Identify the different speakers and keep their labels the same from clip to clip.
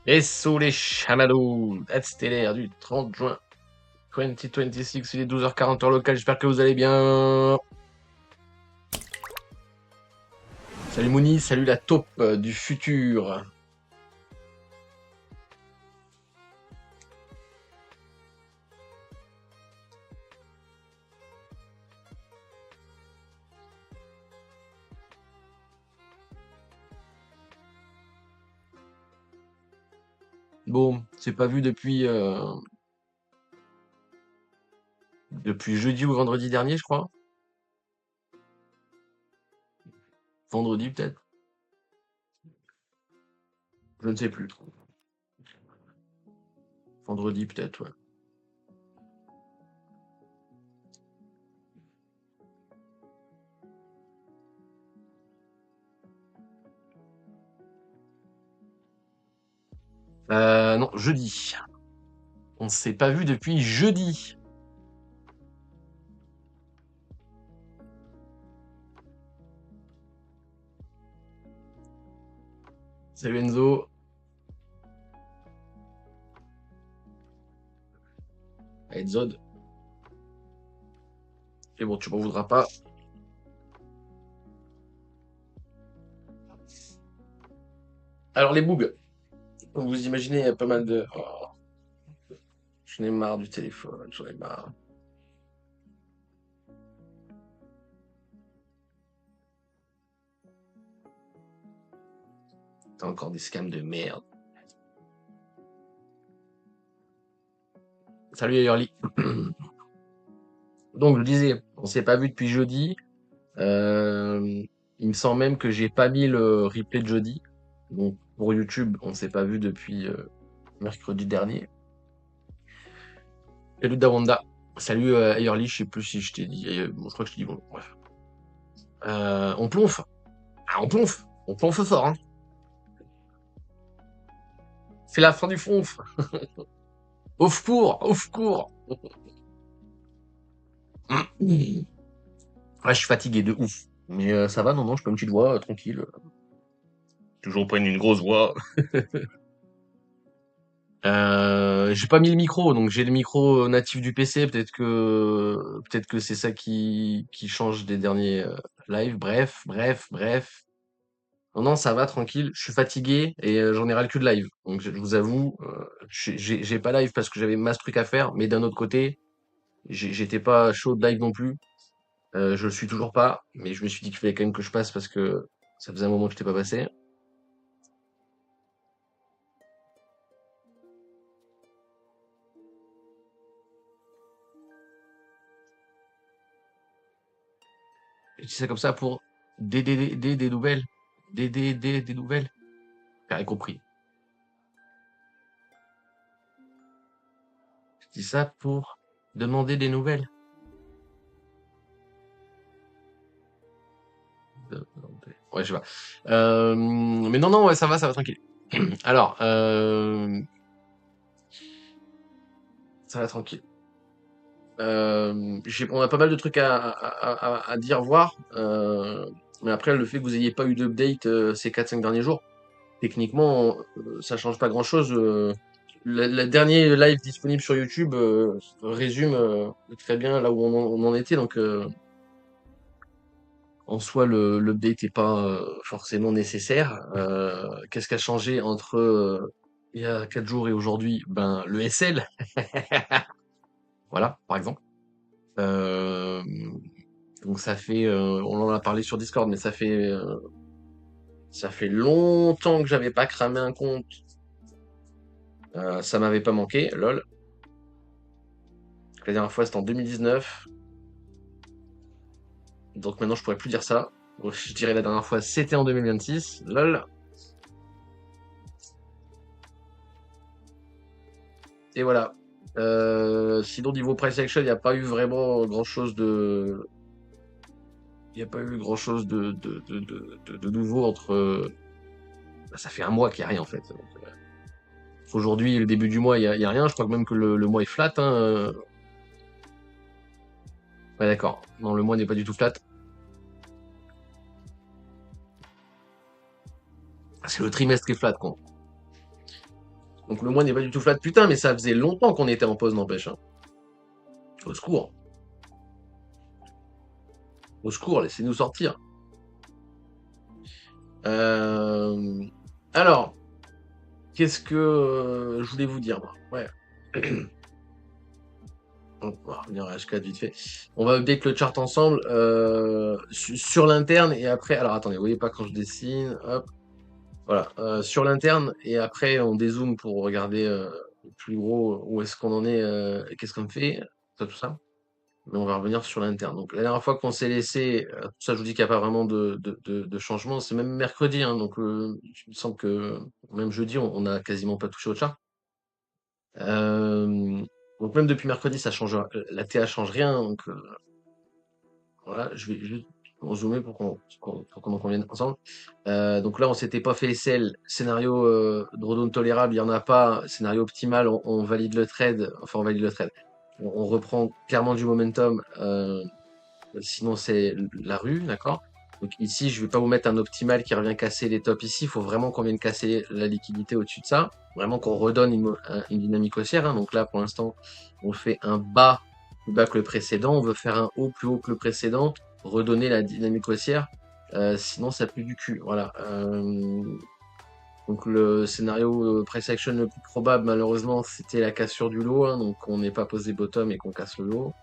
Speaker 1: Et sous les chamallows, date stellaire du 30 juin 2026, il est 12h40 heure locale, j'espère que vous allez bien. Salut Mouni, salut la taupe du futur. Bon, c'est pas vu depuis jeudi ou vendredi dernier, je crois. Vendredi peut-être, je ne sais plus. Vendredi peut-être, ouais. Non, jeudi. On s'est pas vu depuis jeudi. Salut Enzo. Allez, Zod. Et bon, tu m'en voudras pas. Alors les bougs, comme vous imaginez, il y a pas mal de... Oh, j'en ai marre du téléphone, j'en ai marre. T'as encore des scams de merde. Salut Ayerly. Donc je disais, on s'est pas vu depuis jeudi. Euh, il me semble même que j'ai pas mis le replay de jeudi. Donc pour YouTube, on s'est pas vu depuis mercredi dernier. Salut Dawanda. Salut Ayerly, je sais plus si je t'ai dit. Bon, je crois que je t'ai dit bon. Bref. On plonfe. Ah, on plonfe. On plonfe fort, hein. C'est la fin du flonf. Au secours, au secours. Ouais, je suis fatigué de ouf. Mais ça va, non, non, je peux une petite voix, tranquille. Toujours pas une grosse voix. J'ai pas mis le micro, donc j'ai le micro natif du PC. Peut-être que c'est ça qui change des derniers lives. Bref, bref, bref. Non, non, ça va, tranquille. Je suis fatigué et j'en ai ras le cul de live. Donc je vous avoue, j'ai pas live parce que j'avais masse truc à faire, mais d'un autre côté, j'étais pas chaud de live non plus. Je le suis toujours pas, mais je me suis dit qu'il fallait quand même que je passe parce que ça faisait un moment que je t'ai pas passé. Je dis ça comme ça pour des nouvelles. Des nouvelles. T'as compris. Je dis ça pour demander des nouvelles. Ouais, je sais pas. Mais non, non, ouais, ça va, tranquille. Alors, ça va tranquille. On a pas mal de trucs à dire, voir. Mais après, le fait que vous ayez pas eu d'update ces 4-5 derniers jours, techniquement, ça change pas grand-chose. Le dernier live disponible sur YouTube résume très bien là où on en était. Donc, en soi, l'update n'est pas forcément nécessaire. Qu'est-ce qui a changé entre il y a 4 jours et aujourd'hui? Ben, le SL, voilà, par exemple. Euh, donc ça fait, on en a parlé sur Discord, mais ça fait longtemps que j'avais pas cramé un compte. Ça m'avait pas manqué, lol. La dernière fois c'était en 2019, donc maintenant je pourrais plus dire ça. Donc, je dirais la dernière fois c'était en 2026, lol. Et voilà. Sinon niveau price action, il n'y a pas eu vraiment grand chose de, il n'y a pas eu grand chose de nouveau entre. Bah, ça fait un mois qu'il n'y a rien en fait. Donc, aujourd'hui, le début du mois, il y a rien. Je crois que même que le mois est flat, hein. Ouais, d'accord. Non, le mois n'est pas du tout flat. C'est le trimestre qui est flat, quoi. Donc le mois n'est pas du tout flat. Putain, mais ça faisait longtemps qu'on était en pause, n'empêche, hein. Au secours. Au secours, laissez-nous sortir. Euh, Alors, qu'est-ce que je voulais vous dire, moi? Ouais. On va revenir à H4 vite fait. On va update le chart ensemble sur l'interne et après. Alors attendez, vous voyez pas quand je dessine. Hop, voilà. Sur l'interne et après on dézoome pour regarder le plus gros où est-ce qu'on en est, qu'est-ce qu'on fait, tout ça. Mais on va revenir sur l'interne. Donc la dernière fois qu'on s'est laissé, tout ça je vous dis qu'il n'y a pas vraiment de changement. C'est même mercredi, hein, donc il me semble que même jeudi on n'a quasiment pas touché au chart. Euh, donc même depuis mercredi, ça change, la TA change rien. Donc voilà, je vais juste zoomer pour qu'on en convienne ensemble. Donc là, on s'était pas fait SL. Scénario drawdown tolérable, il y en a pas. Scénario optimal, on valide le trade. Enfin, on valide le trade. On reprend clairement du momentum. Sinon, c'est la rue, d'accord? Donc ici, je vais pas vous mettre un optimal qui revient casser les tops ici. Il faut vraiment qu'on vienne casser la liquidité au-dessus de ça. Vraiment qu'on redonne une dynamique haussière, hein. Donc là, pour l'instant, on fait un bas plus bas que le précédent. On veut faire un haut plus haut que le précédent. Redonner la dynamique haussière. Sinon, ça pue du cul. Voilà. Donc le scénario price action le plus probable, malheureusement, c'était la cassure du lot, hein. Donc on n'est pas posé bottom et qu'on casse le lot.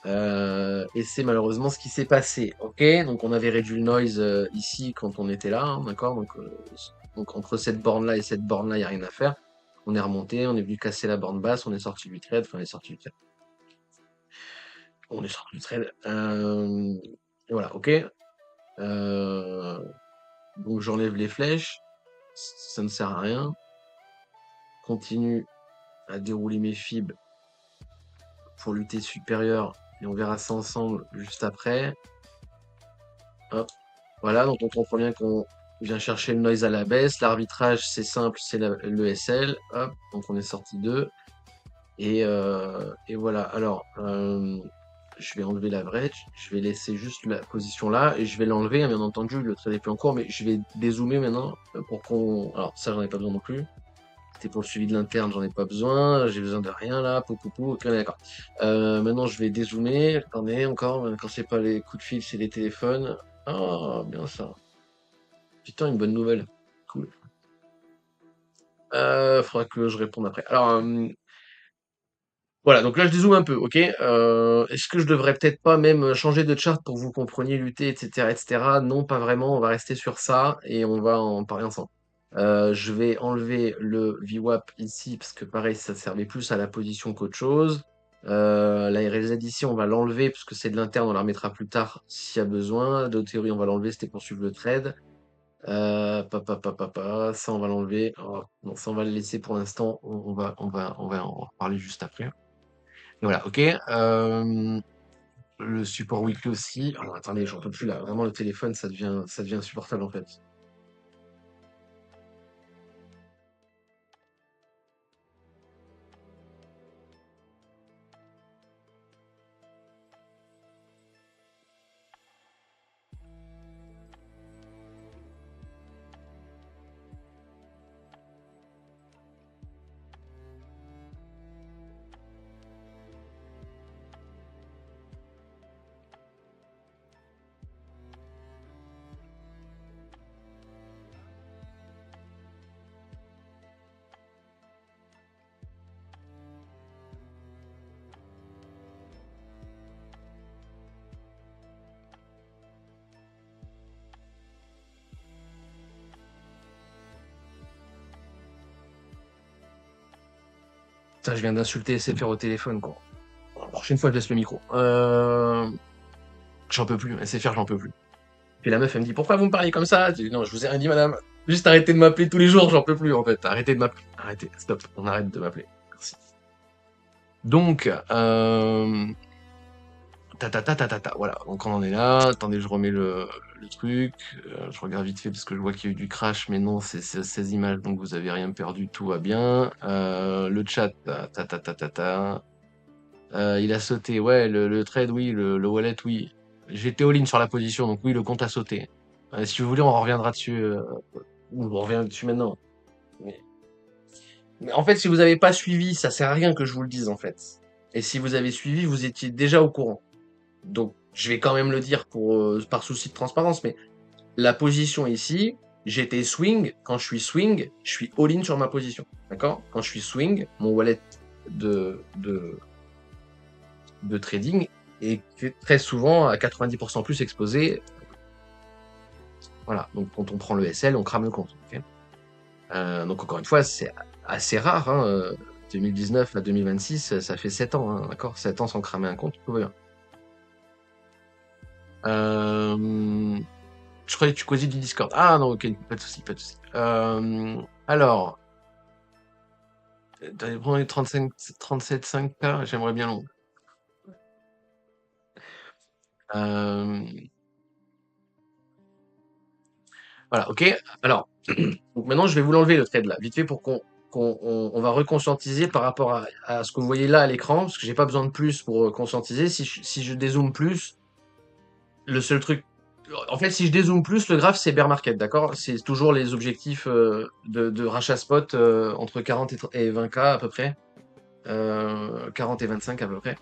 Speaker 1: Et c'est malheureusement ce qui s'est passé. Ok, donc on avait réduit le noise ici quand on était là, hein, d'accord, donc entre cette borne là et cette borne là, il n'y a rien à faire. On est remonté, on est venu casser la borne basse, on est sorti du trade, enfin on est sorti du trade. On est sorti du trade. Et voilà, ok. Donc j'enlève les flèches, ça ne sert à rien. Continue à dérouler mes fibres pour lutter supérieur et on verra ça ensemble juste après. Hop. Voilà, donc on comprend bien qu'on vient chercher le noise à la baisse. L'arbitrage, c'est simple, c'est le SL. Hop, donc on est sorti 2. Et voilà. Alors, je vais enlever la breach. Je vais laisser juste la position là. Et je vais l'enlever, hein, bien entendu. Le trade est plus en cours. Mais je vais dézoomer maintenant pour qu'on. Alors, ça, j'en ai pas besoin non plus. C'était pour le suivi de l'interne, j'en ai pas besoin. J'ai besoin de rien là. Pou. Ok, d'accord. Maintenant, je vais dézoomer. Attendez, encore. Quand c'est pas les coups de fil, c'est les téléphones. Ah, bien ça. Putain, une bonne nouvelle. Cool. Faudra que je réponde après. Alors, voilà, donc là je dézoome un peu, ok? Est-ce que je devrais peut-être pas même changer de chart pour que vous compreniez lutter, etc., etc. Non, pas vraiment, on va rester sur ça et on va en parler ensemble. Je vais enlever le VWAP ici parce que pareil, ça servait plus à la position qu'autre chose. La RLZ ici, on va l'enlever parce que c'est de l'interne, on la remettra plus tard s'il y a besoin. De théorie, on va l'enlever, c'était pour suivre le trade. Ça on va l'enlever. Oh, non, ça on va le laisser pour l'instant. On va en reparler juste après. Et voilà, ok. Le support weekly aussi. Alors attendez, j'en peux plus là. Vraiment le téléphone, ça devient insupportable en fait. Ça, je viens d'insulter SFR au téléphone, quoi. La prochaine fois, je laisse le micro. J'en peux plus. SFR, j'en peux plus. Et la meuf, elle me dit, pourquoi vous me parlez comme ça? Je dis, non, je vous ai rien dit, madame. Juste arrêtez de m'appeler tous les jours, j'en peux plus, en fait. Arrêtez de m'appeler. Arrêtez, stop. On arrête de m'appeler. Merci. Donc, voilà, donc on en est là. Attendez, je remets le truc. Je regarde vite fait parce que je vois qu'il y a eu du crash, mais non, c'est 16 images, donc vous avez rien perdu, tout va bien. Le chat, il a sauté, ouais, le trade, oui, le wallet, oui. J'étais all-in sur la position, donc oui, le compte a sauté. Si vous voulez, on reviendra dessus, on revient dessus maintenant. Mais Mais en fait, si vous avez pas suivi, ça sert à rien que je vous le dise, en fait. Et si vous avez suivi, vous étiez déjà au courant. Donc, je vais quand même le dire par souci de transparence, mais la position ici, j'étais swing. Quand je suis swing, je suis all-in sur ma position. D'accord? Quand je suis swing, mon wallet de, de, de trading est très souvent à 90% plus exposé. Voilà. Donc, quand on prend le SL, on crame le compte. Okay, donc, encore une fois, c'est assez rare. Hein, 2019 à 2026, ça fait 7 ans. Hein, d'accord? 7 ans sans cramer un compte, tout va bien. Je croyais que tu causais du Discord. Ah non, ok, pas de souci, pas de souci. Alors, t'avais prendre les 37,5K, j'aimerais bien long. Euh, voilà, ok. Alors, donc maintenant, je vais vous l'enlever le trade là, vite fait pour qu'on va reconscientiser par rapport à ce que vous voyez là à l'écran, parce que j'ai pas besoin de plus pour conscientiser. Si je dézoome plus, le seul truc. En fait, si je dézoome plus, le graphe c'est bear market, d'accord? C'est toujours les objectifs de rachat spot entre 40 et 20K à peu près. 40 et 25 à peu près.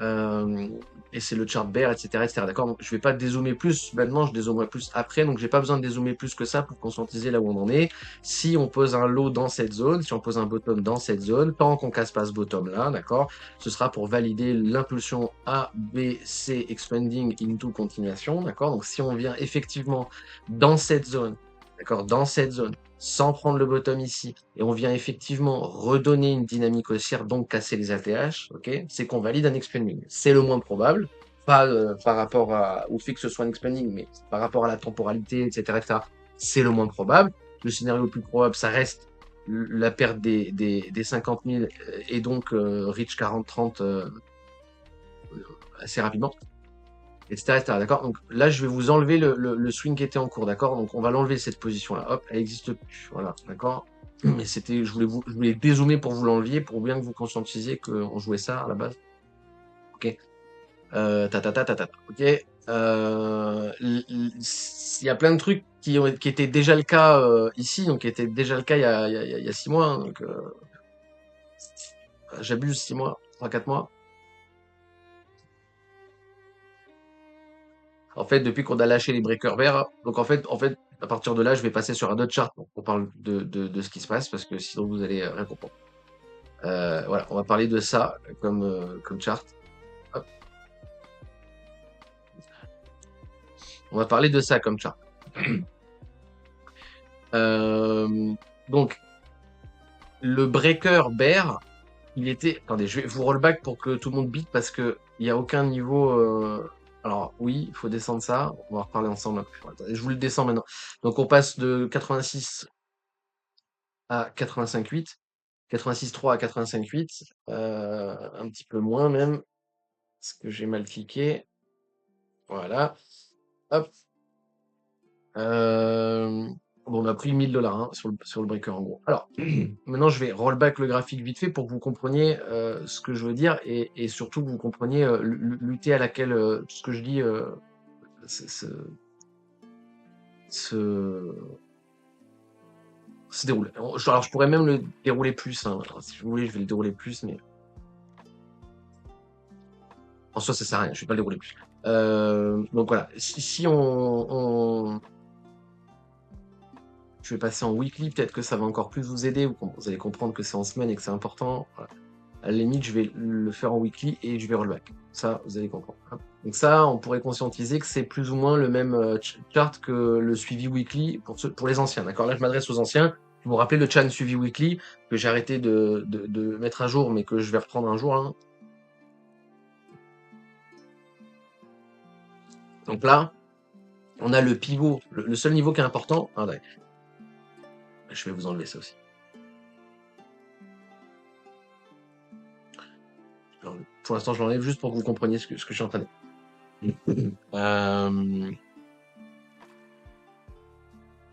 Speaker 1: Euh, et c'est le chart bear, etc., etc. D'accord? Donc, je vais pas dézoomer plus maintenant, je dézoomerai plus après. Donc, j'ai pas besoin de dézoomer plus que ça pour conscientiser là où on en est. Si on pose un low dans cette zone, si on pose un bottom dans cette zone, tant qu'on casse pas ce bottom là, d'accord? Ce sera pour valider l'impulsion A, B, C expanding into continuation, d'accord? Donc, si on vient effectivement dans cette zone, d'accord? Dans cette zone, sans prendre le bottom ici, et on vient effectivement redonner une dynamique haussière, donc casser les ATH, ok, c'est qu'on valide un expanding. C'est le moins probable, pas par rapport au fait que ce soit un expanding, mais par rapport à la temporalité, etc., etc., c'est le moins probable. Le scénario le plus probable, ça reste la perte des 50 000 et donc reach 40-30 assez rapidement, etc., etc. D'accord? Donc là, je vais vous enlever le swing qui était en cours, d'accord? Donc on va l'enlever cette position-là. Hop, elle existe plus. Voilà, d'accord? Mais c'était, je voulais dézoomer pour vous l'enlever, pour bien que vous conscientisiez qu'on jouait ça à la base. Ok. Ok. Il y a plein de trucs qui étaient déjà le cas ici, donc qui étaient déjà le cas il y a 6 mois. Hein, donc j'abuse 6 mois, 3-4 mois. En fait, depuis qu'on a lâché les breakers verts, donc en fait, à partir de là, je vais passer sur un autre chart pour qu'on parle de ce qui se passe, parce que sinon vous allez rien comprendre. Voilà, on va parler de ça comme chart. Hop. On va parler de ça comme chart. Euh, donc, le breaker bear, il était. Attendez, je vais vous rollback pour que tout le monde bite parce que il n'y a aucun niveau. Alors, oui, il faut descendre ça. On va en reparler ensemble. Attendez, je vous le descends maintenant. Donc, on passe de 86 à 85,8. 86,3 à 85,8. Un petit peu moins même. Parce que j'ai mal cliqué. Voilà. Hop. Euh, Bon, on a pris 1000 $ hein, sur le breaker en gros. Alors, maintenant je vais rollback le graphique vite fait pour que vous compreniez ce que je veux dire et surtout que vous compreniez l'UT à laquelle ce que je dis se, se, se- se déroule. Alors, je pourrais même le dérouler plus. Hein. Alors, si vous voulez, je vais le dérouler plus, mais en soi, ça sert à rien. Je vais pas le dérouler plus. Donc voilà. Si je vais passer en weekly, peut-être que ça va encore plus vous aider. Vous allez comprendre que c'est en semaine et que c'est important. Voilà. À la limite, je vais le faire en weekly et je vais rollback. Ça, vous allez comprendre. Hein. Donc ça, on pourrait conscientiser que c'est plus ou moins le même chart que le suivi weekly pour les anciens. D'accord? Là, je m'adresse aux anciens. Vous vous rappelez le chan suivi weekly que j'ai arrêté de mettre à jour, mais que je vais reprendre un jour. Hein. Donc là, on a le pivot, le seul niveau qui est important. Ah, ouais. Je vais vous enlever ça aussi. Pour l'instant, je l'enlève juste pour que vous compreniez ce que je suis en train de dire.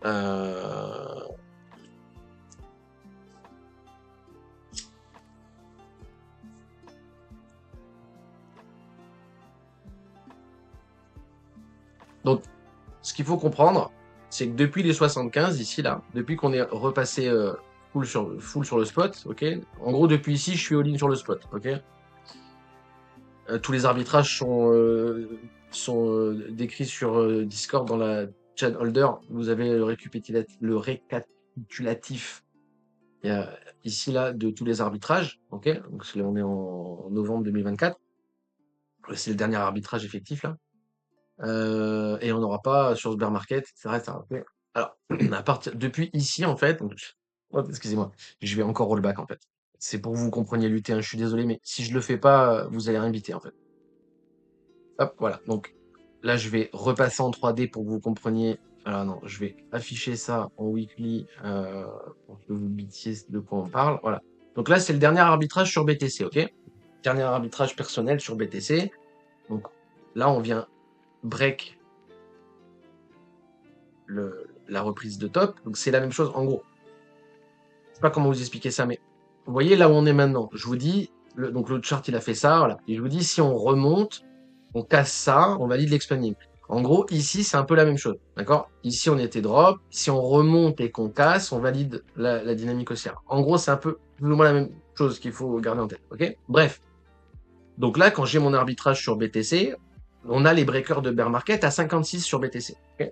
Speaker 1: Euh, Donc, ce qu'il faut comprendre, c'est que depuis les 75, ici, là, depuis qu'on est repassé full sur le spot, ok? En gros, depuis ici, je suis all-in sur le spot, ok? Tous les arbitrages sont décrits sur Discord dans la chat holder. Vous avez le récapitulatif il y a ici là de tous les arbitrages, ok? Donc là, on est en novembre 2024. C'est le dernier arbitrage effectif là. Et on n'aura pas sur ce bear market, etc. etc. ok. Alors, à partir depuis ici en fait, donc, excusez-moi, je vais encore rollback en fait. C'est pour que vous compreniez l'UT1, je suis désolé, mais si je le fais pas, vous allez rien biter en fait. Hop, voilà. Donc là, je vais repasser en 3D pour que vous compreniez. Alors non, je vais afficher ça en weekly pour que vous bitiez de quoi on parle. Voilà. Donc là, c'est le dernier arbitrage sur BTC, ok? Dernier arbitrage personnel sur BTC. Donc là, on vient break la reprise de top. Donc c'est la même chose. En gros, je sais pas comment vous expliquer ça, mais vous voyez là où on est maintenant. Je vous dis, donc l'autre chart, il a fait ça, voilà. Et je vous dis, si on remonte, on casse ça, on valide l'expanding. En gros, ici, c'est un peu la même chose, d'accord? Ici, on était drop. Si on remonte et qu'on casse, on valide la dynamique haussière. En gros, c'est un peu plus ou moins la même chose qu'il faut garder en tête, ok? Bref. Donc là, quand j'ai mon arbitrage sur BTC, on a les breakers de bear market à 56 sur BTC, ok?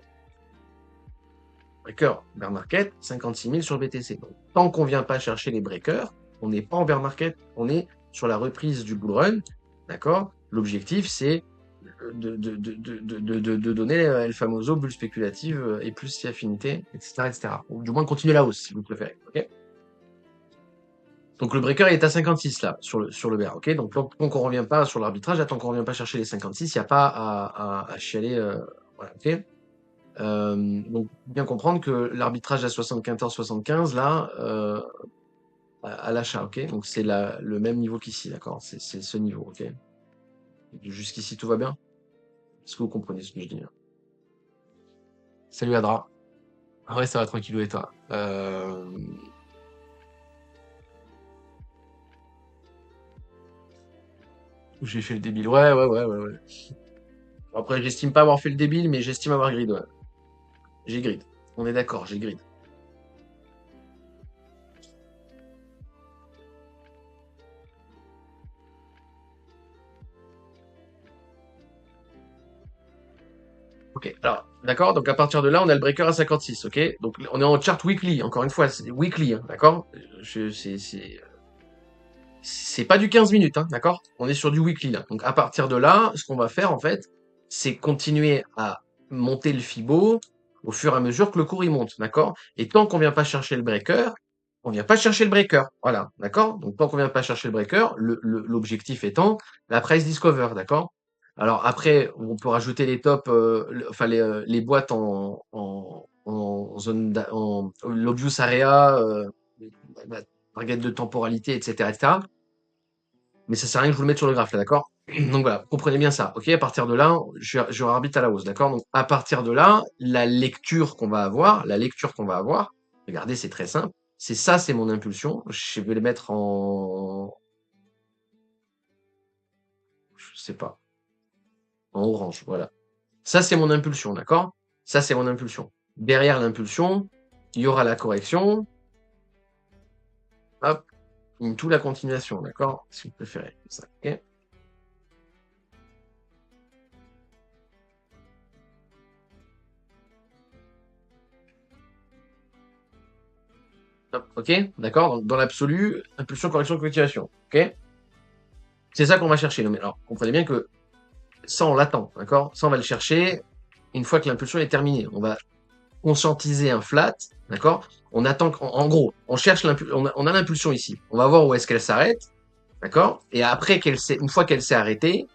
Speaker 1: Breaker, bear market, 56 000 sur BTC. Donc, tant qu'on vient pas chercher les breakers, on n'est pas en bear market, on est sur la reprise du bull run, d'accord? L'objectif, c'est de donner El Famoso bulle spéculative et plus si affinité, etc., etc. Ou du moins continuer la hausse, si vous préférez, ok? Donc le breaker est à 56 là, sur le bear, ok? Donc tant qu'on revient pas sur l'arbitrage, tant qu'on revient pas chercher les 56, il n'y a pas à chialer, voilà, ok? Donc bien comprendre que l'arbitrage à 74-75 là à l'achat, ok? Donc c'est le même niveau qu'ici, d'accord? C'est ce niveau, ok? Jusqu'ici tout va bien? Est-ce que vous comprenez ce que je dis là? Salut Adra. Ah ouais, ça va tranquillou et toi? J'ai fait le débile. Ouais, ouais, ouais, ouais, ouais. Après, j'estime pas avoir fait le débile, mais j'estime avoir grid, ouais. J'ai grid. On est d'accord, j'ai grid. Ok, alors, d'accord, donc à partir de là, on a le breaker à 56, ok? Donc on est en chart weekly, encore une fois, c'est weekly, hein, d'accord? C'est pas du 15 minutes, hein, d'accord? On est sur du weekly là. Donc à partir de là, ce qu'on va faire en fait, c'est continuer à monter le Fibo au fur et à mesure que le cours il monte, d'accord? Et tant qu'on vient pas chercher le breaker, on vient pas chercher le breaker, voilà, d'accord? Donc tant qu'on vient pas chercher le breaker, l'objectif étant la price discover, d'accord? Alors après, on peut rajouter les tops, enfin les boîtes en zone en l'obvious area, la target de temporalité, etc., etc. Mais ça sert à rien que je vous le mette sur le graphe là, d'accord? Donc voilà, comprenez bien ça. Ok, à partir de là, je arbitre à la hausse, d'accord? Donc à partir de là, la lecture qu'on va avoir, regardez, c'est très simple. C'est ça, c'est mon impulsion. Je vais le mettre en, je sais pas, en orange, voilà. Ça, c'est mon impulsion, d'accord? Ça, c'est mon impulsion. Derrière l'impulsion, il y aura la correction. Hop, into la continuation, d'accord? Si vous préférez. Ça, ok? Hop, ok? D'accord? Dans l'absolu, impulsion, correction, continuation. Ok? C'est ça qu'on va chercher. Mais alors, comprenez bien que ça, on l'attend, d'accord? Ça, on va le chercher une fois que l'impulsion est terminée. On va conscientiser un flat, d'accord? On attend, en gros, on cherche on a l'impulsion ici. On va voir où est-ce qu'elle s'arrête, d'accord? Et après une fois qu'elle s'est arrêtée,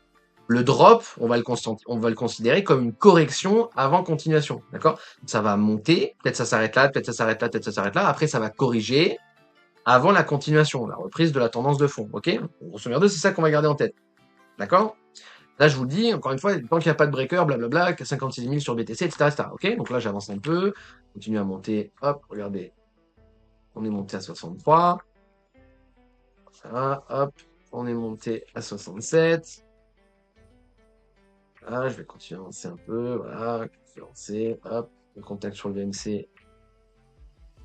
Speaker 1: le drop, on va le considérer comme une correction avant continuation, d'accord? Ça va monter, peut-être ça s'arrête là, peut-être ça s'arrête là, peut-être ça s'arrête là. Après, ça va corriger avant la continuation, la reprise de la tendance de fond, ok? Grosso merdo, c'est ça qu'on va garder en tête, d'accord? Là, je vous le dis, encore une fois, tant qu'il n'y a pas de breaker, blablabla, 56 000 sur BTC, etc., etc. Ok? Donc là, j'avance un peu, continue à monter. Hop, regardez, on est monté à 63. Voilà, hop, on est monté à 67. Là, je vais continuer à avancer un peu. Voilà, je vais lancer. Hop, le contact sur le VMC.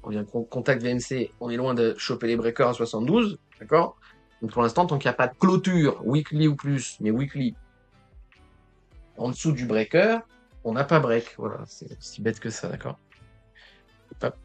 Speaker 1: on vient contact VMC, on est loin de choper les breakers à 72, d'accord? Donc pour l'instant, tant qu'il n'y a pas de clôture, weekly ou plus, mais weekly, en dessous du breaker, on n'a pas break. Voilà, c'est aussi bête que ça, d'accord? Hop.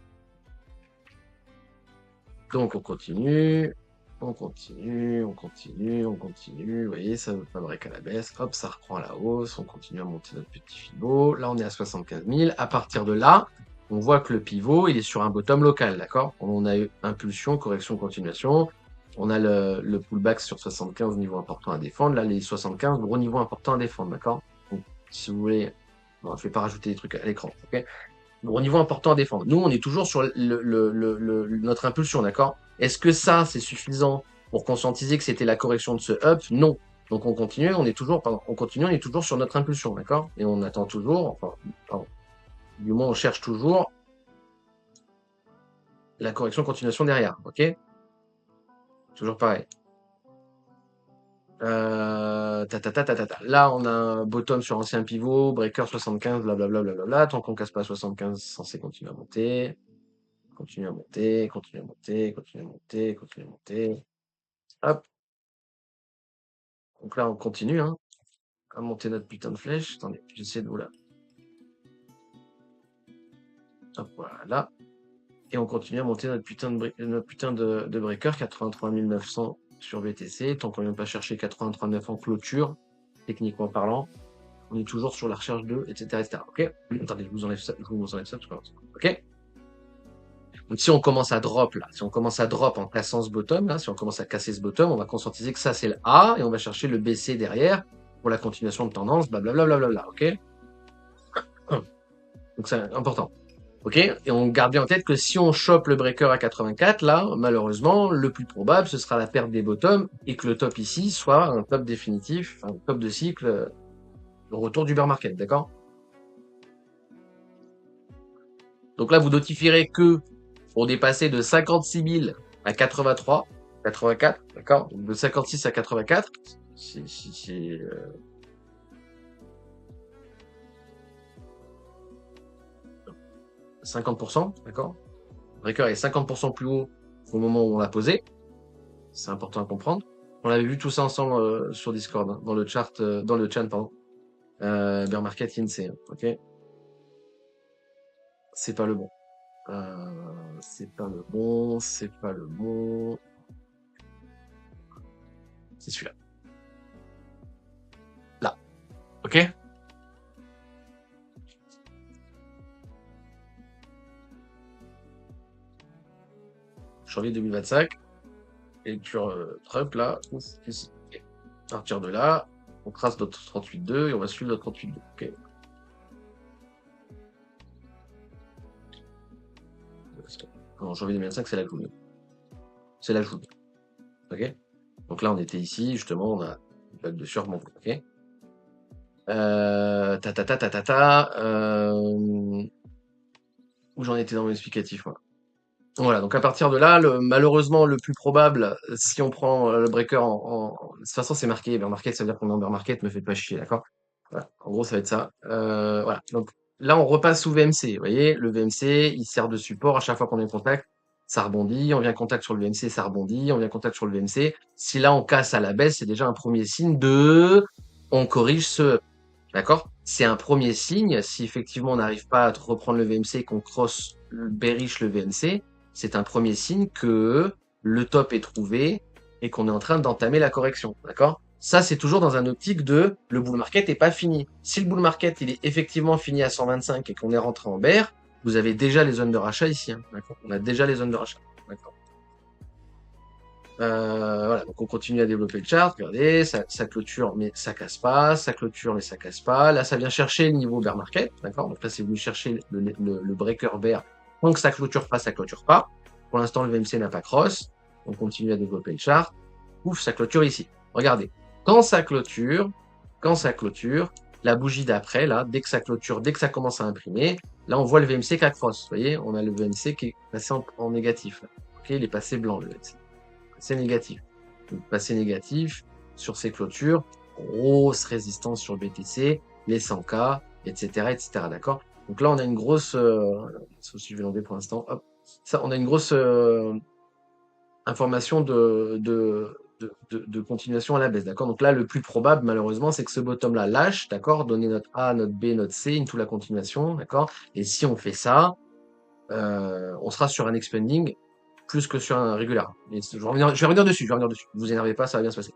Speaker 1: Donc on continue, on continue, on continue, on continue. Vous voyez, ça ne veut pas break à la baisse. Hop, ça reprend à la hausse. On continue à monter notre petit Fibo. Là, on est à 75 000. À partir de là, on voit que le pivot, il est sur un bottom local, d'accord? On a eu impulsion, correction, continuation. On a le pullback sur 75, niveau important à défendre. Là, les 75, gros niveau important à défendre, d'accord? Donc, si vous voulez, bon, je ne vais pas rajouter des trucs à l'écran, ok? Gros niveau important à défendre. Nous, on est toujours sur notre impulsion, d'accord? Est-ce que ça, c'est suffisant pour conscientiser que c'était la correction de ce up? Non. Donc on continue, on est toujours, pardon, on continue, on est toujours sur notre impulsion, d'accord? Et on attend toujours, enfin, pardon, du moins on cherche toujours la correction continuation derrière, ok? Toujours pareil. Là, on a un bottom sur ancien pivot, breaker 75, blablabla, blablabla. Tant qu'on casse pas 75, censé continuer à monter. Continue à monter, continue à monter, continue à monter, continue à monter. Hop. Donc là, on continue, hein, à monter notre putain de flèche. Attendez, j'essaie de vous là. Hop, voilà. Et on continue à monter notre putain de breaker, 83 900 sur BTC. Tant qu'on ne vient pas chercher 83 900 en clôture, techniquement parlant, on est toujours sur la recherche de, etc., etc. Ok? Attendez, je vous enlève ça, tout à l'heure. Ok? Donc si on commence à drop là, si on commence à drop en cassant ce bottom là, si on commence à casser ce bottom, on va conscientiser que ça c'est le A et on va chercher le BC derrière pour la continuation de tendance, blablabla, blablabla, ok? Donc c'est important. Ok? Et on garde bien en tête que si on chope le breaker à 84, là, malheureusement, le plus probable, ce sera la perte des bottoms et que le top ici soit un top définitif, un top de cycle, le retour du bear market, d'accord? Donc là, vous notifierez que pour dépasser de 56 000 à 83, 84, d'accord? De 56 à 84, c'est 50%, d'accord? Le breaker est 50% plus haut au moment où on l'a posé. C'est important à comprendre. On avait vu tout ça ensemble sur Discord, hein, dans le chart, dans le chat, pardon. Bear market INSEE, hein, ok? C'est pas le bon. C'est pas le bon, c'est pas le bon. C'est celui-là. Là. Ok? Janvier 2025. Lecture Trump, là. Ici. À partir de là, on trace notre 38.2 et on va suivre notre 38.2. Ok. En janvier 2025, c'est la journée. C'est la journée. Ok? Donc là, on était ici, justement, on a une vague de surmonte. Ok? Où j'en étais dans mon explicatif, moi. Voilà, donc à partir de là, malheureusement, le plus probable, si on prend le breaker de toute façon, c'est marqué bear market, ça veut dire qu'on est en bear market, me faites pas chier, d'accord? Voilà, en gros, ça va être ça. Voilà, donc là, on repasse sous VMC. Vous voyez, le VMC, il sert de support à chaque fois qu'on est en contact. Ça rebondit, on vient en contact sur le VMC, ça rebondit, on vient en contact sur le VMC. Si là, on casse à la baisse, c'est déjà un premier signe de on corrige ce d'accord? C'est un premier signe. Si effectivement on n'arrive pas à reprendre le VMC et qu'on cross bearish le VMC, c'est un premier signe que le top est trouvé et qu'on est en train d'entamer la correction, d'accord? Ça, c'est toujours dans un optique de le bull market n'est pas fini. Si le bull market il est effectivement fini à 125 et qu'on est rentré en bear, vous avez déjà les zones de rachat ici, hein, d'accord? On a déjà les zones de rachat, d'accord? Voilà, donc on continue à développer le chart, regardez, ça clôture, mais ça casse pas, ça clôture, mais ça casse pas. Là, ça vient chercher le niveau bear market, d'accord? Donc là, c'est venu chercher le breaker bear. Donc ça clôture pas, ça clôture pas. Pour l'instant, le VMC n'a pas cross. On continue à développer le chart. Ouf, ça clôture ici. Regardez, quand ça clôture, la bougie d'après, là, dès que ça clôture, dès que ça commence à imprimer, là, on voit le VMC qui a cross. Vous voyez, on a le VMC qui est passé en négatif. Là. Ok, il est passé blanc, le VMC. C'est négatif. Donc, passé négatif sur ces clôtures, grosse résistance sur le BTC, les 100K, etc., etc. D'accord? Donc là, on a une grosse, si je vais l'enlever pour l'instant, hop, Ça, on a une grosse information de continuation à la baisse, d'accord? Donc là, le plus probable, malheureusement, c'est que ce bottom-là lâche, d'accord? Donner notre A, notre B, notre C, into la continuation, d'accord? Et si on fait ça, on sera sur un expanding plus que sur un régular. Mais je vais revenir dessus, Vous énervez pas, ça va bien se passer.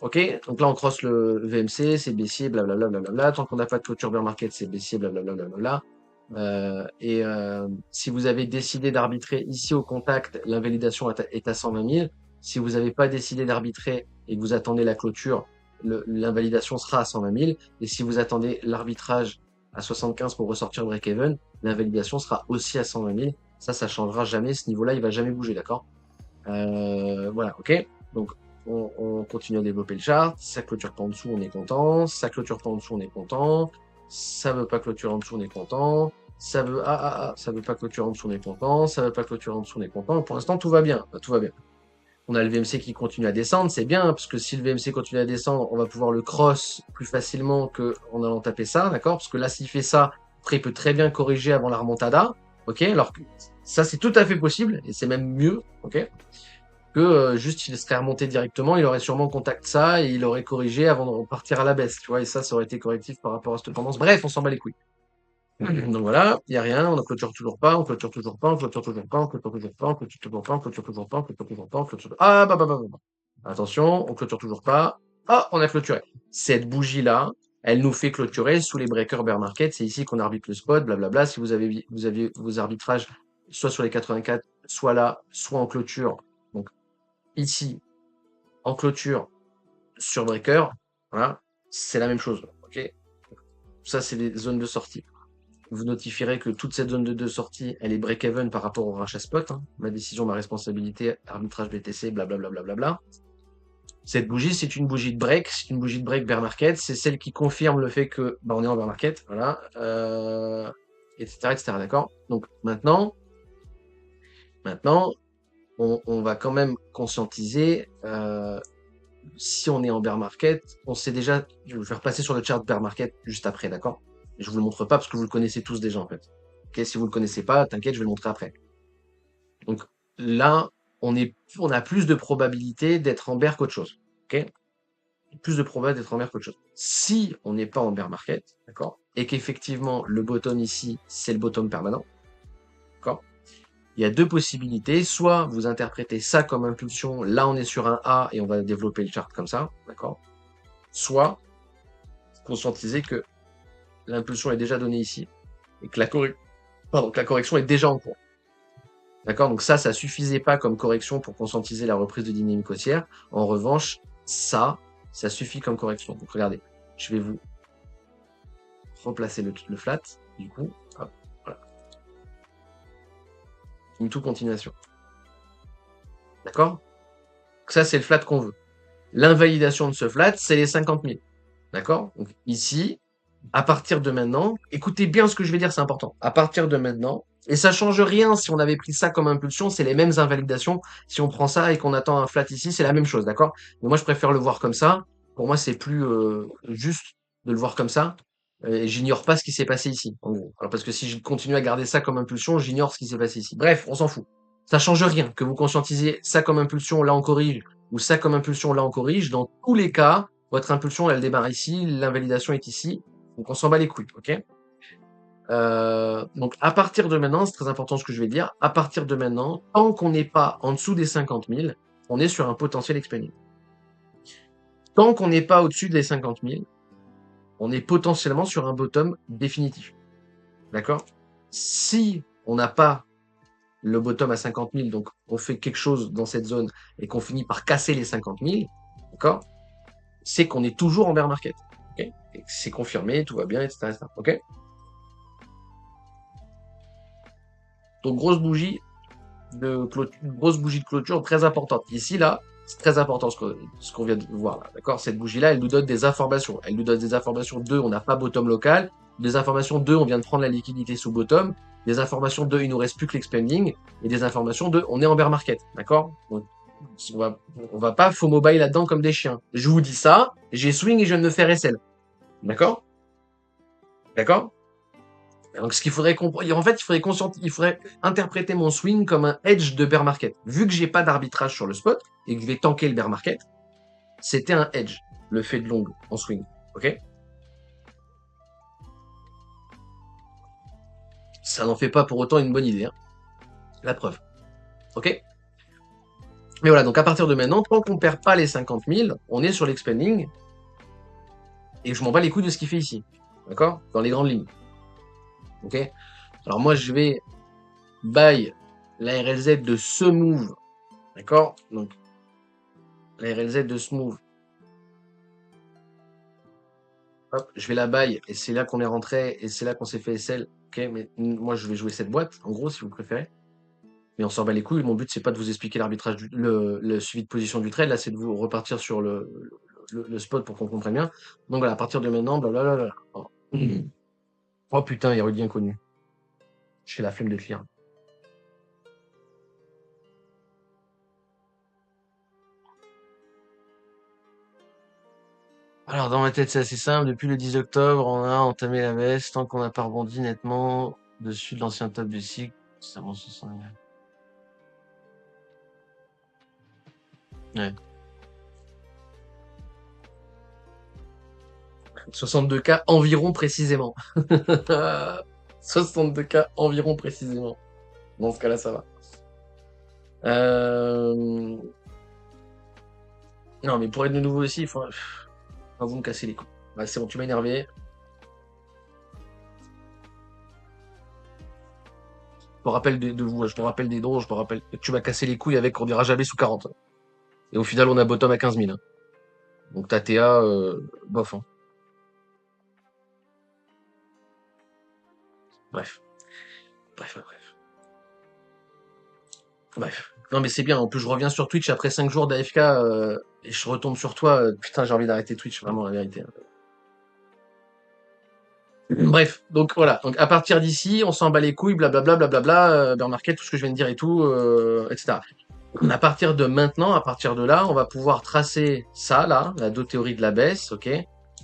Speaker 1: Ok, donc là on crosse le VMC, c'est baissier, blablabla, blablabla. Tant qu'on n'a pas de clôture bear market, c'est baissier, blablabla, blablabla. Si vous avez décidé d'arbitrer ici au contact, l'invalidation est à 120 000. Si vous n'avez pas décidé d'arbitrer et que vous attendez la clôture, l'invalidation sera à 120 000. Et si vous attendez l'arbitrage à 75 pour ressortir break-even, l'invalidation sera aussi à 120 000. Ça changera jamais. Ce niveau-là, il va jamais bouger, d'accord? Voilà, ok. Donc, on continue à développer le chart. Ça clôture pas en dessous, on est content. Ça clôture pas en dessous, on est content. Ça veut pas clôturer en dessous, on est content. Ça veut pas clôturer en dessous, on est content. Ça veut pas clôturer en dessous, on est content. Pour l'instant, tout va bien. Tout va bien. On a le VMC qui continue à descendre, c'est bien, parce que si le VMC continue à descendre, on va pouvoir le cross plus facilement qu'en allant taper ça, d'accord? Parce que là, s'il fait ça, après, il peut très bien corriger avant la remontada, ok? Alors que ça, c'est tout à fait possible, et c'est même mieux, ok? Que juste il serait remonté directement, il aurait sûrement contact ça et il aurait corrigé avant de repartir à la baisse, tu vois, et ça aurait été correctif par rapport à cette tendance. Bref, on s'en bat les couilles. Donc voilà, il n'y a rien, on ne clôture toujours pas, on clôture toujours pas, on clôture toujours pas, on clôture toujours pas, on clôture toujours pas, on clôture toujours pas, on clôture toujours pas, on clôture toujours pas. Ah bah. Attention, on clôture toujours pas. Ah, on a clôturé. Cette bougie-là, elle nous fait clôturer sous les breakers bear market. C'est ici qu'on arbitre le spot, blablabla. Si vous aviez vos arbitrages soit sur les 84, soit là, soit en clôture. Donc ici, en clôture sur breaker, voilà, c'est la même chose. Ok, ça c'est les zones de sortie. Vous notifierez que toute cette zone de sortie, elle est break-even par rapport au rachat spot. Hein. Ma décision, ma responsabilité, arbitrage BTC, blablabla. Bla bla bla. Cette bougie, c'est une bougie de break, c'est une bougie de break bear market, c'est celle qui confirme le fait que on est en bear market, voilà, etc., etc. D'accord. Donc maintenant, on va quand même conscientiser. Si on est en bear market, on sait déjà. Je vais repasser sur le chart bear market juste après, d'accord? Je vous le montre pas parce que vous le connaissez tous déjà en fait. Ok, si vous le connaissez pas, t'inquiète, je vais le montrer après. Donc là, on a plus de probabilité d'être en bear qu'autre chose. Ok? Plus de probabilité d'être en bear qu'autre chose. Si on n'est pas en bear market, d'accord, et qu'effectivement le bottom ici, c'est le bottom permanent, d'accord, il y a deux possibilités. Soit vous interprétez ça comme impulsion, là on est sur un A et on va développer le chart comme ça, d'accord. Soit conscientiser que l'impulsion est déjà donnée ici et que la correction est déjà en cours. D'accord, donc ça suffisait pas comme correction pour conscientiser la reprise de dynamique haussière. En revanche, ça suffit comme correction. Donc regardez, je vais vous replacer le flat, du coup, hop, voilà. Une toute continuation. D'accord? Ça, c'est le flat qu'on veut. L'invalidation de ce flat, c'est les 50 000. D'accord? Donc ici, à partir de maintenant, écoutez bien ce que je vais dire, c'est important. À partir de maintenant, et ça change rien si on avait pris ça comme impulsion, c'est les mêmes invalidations. Si on prend ça et qu'on attend un flat ici, c'est la même chose, d'accord? Mais moi, je préfère le voir comme ça. Pour moi, c'est plus juste de le voir comme ça. Et j'ignore pas ce qui s'est passé ici, en gros. Alors, parce que si je continue à garder ça comme impulsion, j'ignore ce qui s'est passé ici. Bref, on s'en fout. Ça change rien que vous conscientisiez ça comme impulsion, là on corrige, ou ça comme impulsion, là on corrige. Dans tous les cas, votre impulsion, elle démarre ici, l'invalidation est ici. Donc on s'en bat les couilles, ok? Donc à partir de maintenant, c'est très important ce que je vais dire, à partir de maintenant, tant qu'on n'est pas en dessous des 50 000, on est sur un potentiel expanding. Tant qu'on n'est pas au-dessus des 50 000, on est potentiellement sur un bottom définitif. D'accord? Si on n'a pas le bottom à 50 000, donc on fait quelque chose dans cette zone et qu'on finit par casser les 50 000, d'accord? C'est qu'on est toujours en bear market. Okay, c'est confirmé, tout va bien, etc. etc. Ok. Donc grosse bougie de clôture très importante. Ici là, c'est très important ce qu'on vient de voir là, d'accord? Cette bougie là, elle nous donne des informations. Elle nous donne des informations 2, on n'a pas bottom local. Des informations 2, on vient de prendre la liquidité sous bottom. Des informations 2, il nous reste plus que l'expanding. Et des informations 2, on est en bear market, d'accord? On va pas faux mobile là-dedans comme des chiens. Je vous dis ça, j'ai swing et je viens de me faire SL. D'accord? D'accord? Donc, ce qu'il faudrait comprendre, en fait, il faudrait interpréter mon swing comme un edge de bear market. Vu que j'ai pas d'arbitrage sur le spot et que je vais tanker le bear market, c'était un edge, le fait de long en swing. Ok? Ça n'en fait pas pour autant une bonne idée, hein. La preuve. Ok? Mais voilà, donc à partir de maintenant, tant qu'on perd pas les 50 000, on est sur l'expanding. Et je m'en bats les couilles de ce qu'il fait ici. D'accord? Dans les grandes lignes. Ok? Alors moi, je vais buy la RLZ de ce move. D'accord? Donc, la RLZ de ce move. Hop, je vais la buy, et c'est là qu'on est rentré, et c'est là qu'on s'est fait SL. Ok? Mais moi, je vais jouer cette boîte, en gros, si vous préférez. Mais on s'en bat les couilles. Mon but, c'est pas de vous expliquer l'arbitrage, le suivi de position du trade. Là, c'est de vous repartir sur le spot pour qu'on comprenne bien. Donc voilà, à partir de maintenant, blablabla. Oh. Oh putain, il y a Rudy inconnu. J'ai la flemme de lire. Alors, dans ma tête, c'est assez simple. Depuis le 10 octobre, on a entamé la baisse. Tant qu'on n'a pas rebondi nettement dessus de l'ancien top du cycle, ça avance 60. Ouais. 62K environ précisément. 62K environ précisément. Dans ce cas-là, ça va. Non, mais pour être de nouveau aussi, il faut... Ah, vous me cassez les couilles. Bah, c'est bon, tu m'as énervé. Je me rappelle de vous, je me rappelle des dons, je me rappelle. Tu m'as cassé les couilles avec on dira jamais sous 40. Et au final, on a bottom à 15 000. Hein. Donc ta TA, bof. Hein. Bref. Bref, bref. Bref. Non, mais c'est bien. En plus, je reviens sur Twitch après 5 jours d'AFK et je retombe sur toi. Putain, j'ai envie d'arrêter Twitch, vraiment, la vérité. Hein. Bref, donc voilà. Donc à partir d'ici, on s'en bat les couilles, blablabla, blablabla, bear market, tout ce que je viens de dire et tout, etc. À partir de maintenant, à partir de là, on va pouvoir tracer ça, là, la dos théorie de la baisse, ok?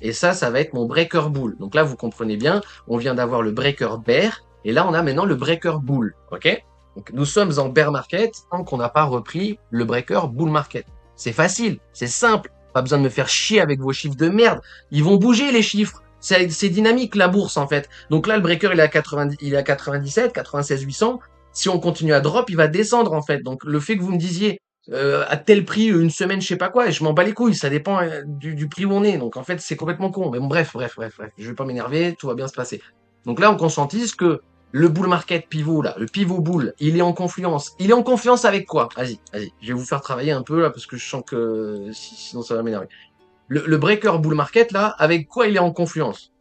Speaker 1: Et ça va être mon breaker bull. Donc là, vous comprenez bien, on vient d'avoir le breaker bear, et là, on a maintenant le breaker bull, ok? Donc nous sommes en bear market tant qu'on n'a pas repris le breaker bull market. C'est facile, c'est simple, pas besoin de me faire chier avec vos chiffres de merde. Ils vont bouger les chiffres. C'est dynamique la bourse en fait. Donc là, le breaker il est à 90, il est à 97, 96 800. Si on continue à drop, il va descendre en fait. Donc le fait que vous me disiez à tel prix une semaine, je sais pas quoi, et je m'en bats les couilles, ça dépend du prix où on est. Donc en fait, c'est complètement con. Mais bon, bref. Je vais pas m'énerver, tout va bien se passer. Donc là, on conscientise que le bull market pivot là, le pivot bull, il est en confluence. Il est en confiance avec quoi? Vas-y. Je vais vous faire travailler un peu là parce que je sens que sinon ça va m'énerver. Le breaker bull market là, avec quoi il est en confluence?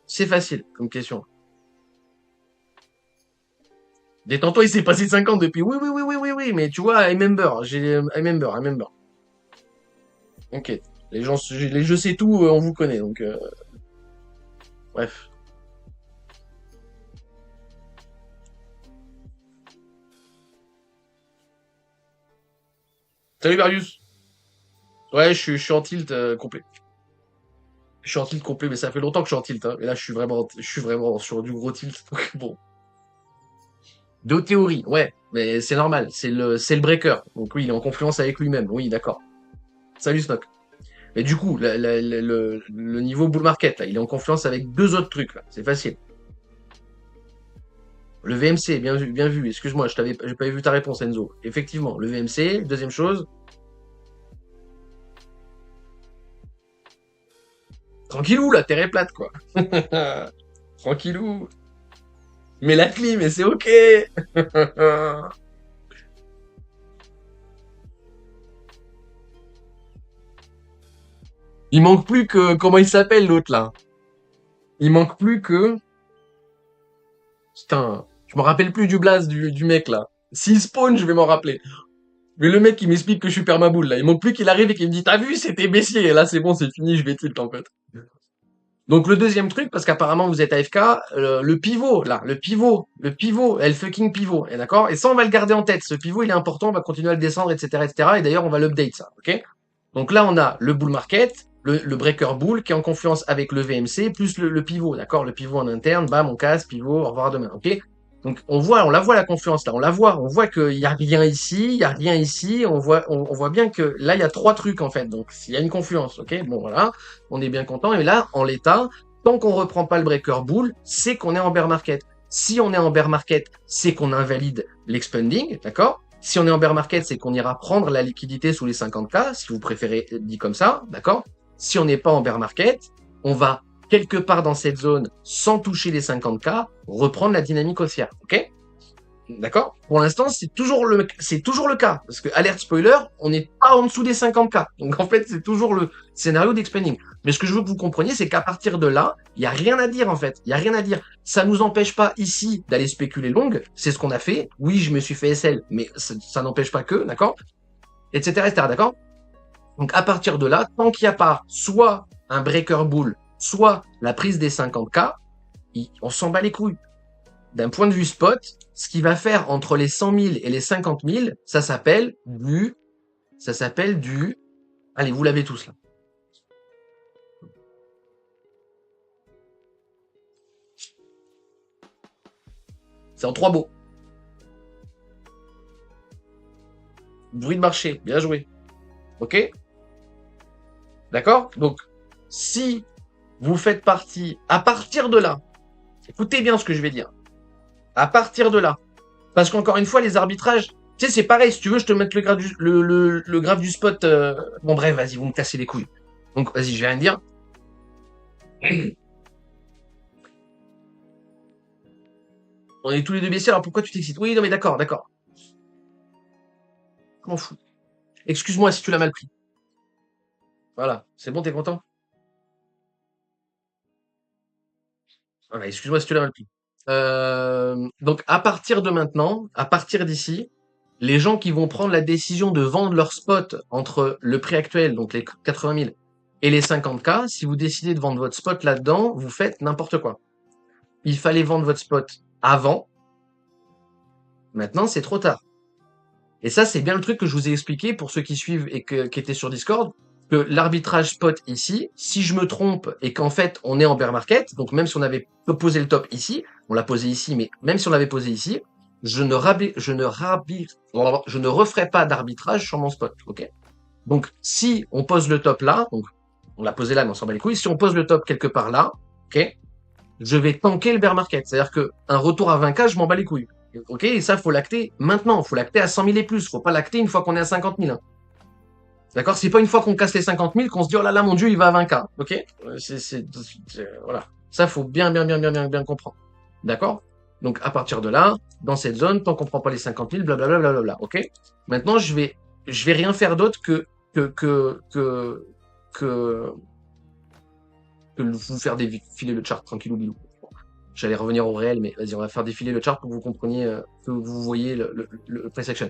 Speaker 1: C'est facile comme question. Détends-toi, il s'est passé 50 depuis. Oui, mais tu vois, I remember. I remember. Ok. Les gens, les je sais tout, on vous connaît, donc bref. Salut Marius. Ouais, je suis en tilt complet. Je suis en tilt complet, mais ça fait longtemps que je suis en tilt. Hein. Et là, je suis vraiment sur du gros tilt. Donc bon. De théorie, ouais, mais c'est normal. C'est le breaker. Donc oui, il est en confluence avec lui-même. Oui, d'accord. Salut Snock. Mais du coup, le niveau bull market, là, il est en confluence avec deux autres trucs, là. C'est facile. Le VMC, bien vu, bien vu. Excuse-moi, j'ai pas vu ta réponse, Enzo. Effectivement, le VMC. Deuxième chose. Tranquillou, la terre est plate, quoi. Tranquillou. Mais la clim, mais c'est ok. Il manque plus que, comment il s'appelle, l'autre, là? Il manque plus que, putain, je me rappelle plus du blaze du mec, là. S'il spawn, je vais m'en rappeler. Mais le mec qui m'explique que je suis permaboule, là. Il manque plus qu'il arrive et qu'il me dit, t'as vu, c'était baissier. Et là, c'est bon, c'est fini, je vais tilt, en fait. Donc le deuxième truc, parce qu'apparemment vous êtes AFK, le pivot, là, le pivot, elle fucking pivot, et d'accord? Et ça, on va le garder en tête. Ce pivot, il est important, on va continuer à le descendre, etc., etc. Et d'ailleurs, on va l'update, ça, ok? Donc là, on a le bull market, le breaker bull qui est en confluence avec le VMC plus le pivot, d'accord? Le pivot en interne, bam, on casse, pivot, au revoir à demain, ok? Donc on la voit la confluence là, on voit qu'il y a rien ici, il y a rien ici, on voit bien que là il y a trois trucs en fait, donc il y a une confluence, ok? Bon voilà, on est bien content. Et là, en l'état, tant qu'on reprend pas le breaker bull, c'est qu'on est en bear market. Si on est en bear market, c'est qu'on invalide l'expanding, d'accord? Si on est en bear market, c'est qu'on ira prendre la liquidité sous les 50K, si vous préférez dit comme ça, d'accord? Si on n'est pas en bear market, on va quelque part dans cette zone, sans toucher les 50K, reprendre la dynamique haussière. Ok? D'accord? Pour l'instant, c'est toujours le cas. Parce que, alerte spoiler, on n'est pas en dessous des 50K. Donc, en fait, c'est toujours le scénario d'expanding. Mais ce que je veux que vous compreniez, c'est qu'à partir de là, il n'y a rien à dire, en fait. Il n'y a rien à dire. Ça nous empêche pas ici d'aller spéculer longue. C'est ce qu'on a fait. Oui, je me suis fait SL, mais ça n'empêche pas que, d'accord? Etc., etc., d'accord? Donc à partir de là, tant qu'il n'y a pas soit un breaker bull, soit la prise des 50K, on s'en bat les couilles. D'un point de vue spot, ce qui va faire entre les 100 000 et les 50 000, ça s'appelle du, allez, vous l'avez tous là. C'est en trois mots. Bruit de marché, bien joué. Ok? D'accord? Donc, si vous faites partie, à partir de là, écoutez bien ce que je vais dire. À partir de là, parce qu'encore une fois, les arbitrages, tu sais, c'est pareil. Si tu veux, je te mets le graphe le graphe du spot. Bon, bref, vas-y, vous me cassez les couilles. Donc, vas-y, je vais rien dire. On est tous les deux baissiers, alors pourquoi tu t'excites? Oui, non, mais d'accord, d'accord. Je m'en fous. Excuse-moi si tu l'as mal pris. Voilà, c'est bon, t'es content? Voilà, excuse-moi si tu l'as mal pris. Donc, à partir de maintenant, à partir d'ici, les gens qui vont prendre la décision de vendre leur spot entre le prix actuel, donc les 80 000, et les 50K, si vous décidez de vendre votre spot là-dedans, vous faites n'importe quoi. Il fallait vendre votre spot avant. Maintenant, c'est trop tard. Et ça, c'est bien le truc que je vous ai expliqué pour ceux qui suivent et qui étaient sur Discord, que l'arbitrage spot ici, si je me trompe et qu'en fait on est en bear market, donc même si on avait posé le top ici, on l'a posé ici, mais même si on l'avait posé ici, je ne referai pas d'arbitrage sur mon spot, ok? Donc si on pose le top là, donc on l'a posé là, mais on s'en bat les couilles. Si on pose le top quelque part là, ok, je vais tanker le bear market. C'est-à-dire que un retour à 20K, je m'en bats les couilles. Ok, et ça, faut l'acter maintenant. Faut l'acter à 100 000 et plus. Faut pas l'acter une fois qu'on est à 50 000. Hein. D'accord? C'est pas une fois qu'on casse les 50 000 qu'on se dit, oh là là, mon Dieu, il va à 20K. Ok? Voilà. Ça, faut bien comprendre. D'accord? Donc, à partir de là, dans cette zone, tant qu'on prend pas les 50 000, blablabla, blablabla. Ok? Maintenant, je vais rien faire d'autre que, que vous faire défiler le chart tranquillou bilou. J'allais revenir au réel, mais vas-y, on va faire défiler le chart pour que vous compreniez, que vous voyez le price action.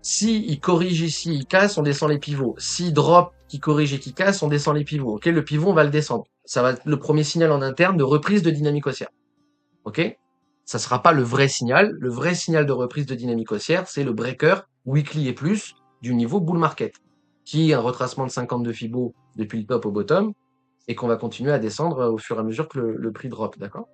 Speaker 1: Si il corrige ici, il casse, on descend les pivots. Si drop, qui corrige et qui casse, on descend les pivots. Ok, le pivot, on va le descendre. Ça va être le premier signal en interne de reprise de dynamique haussière. Ok, ça sera pas le vrai signal. Le vrai signal de reprise de dynamique haussière, c'est le breaker weekly et plus du niveau bull market, qui est un retracement de 52 fibos depuis le top au bottom et qu'on va continuer à descendre au fur et à mesure que le prix drop. D'accord?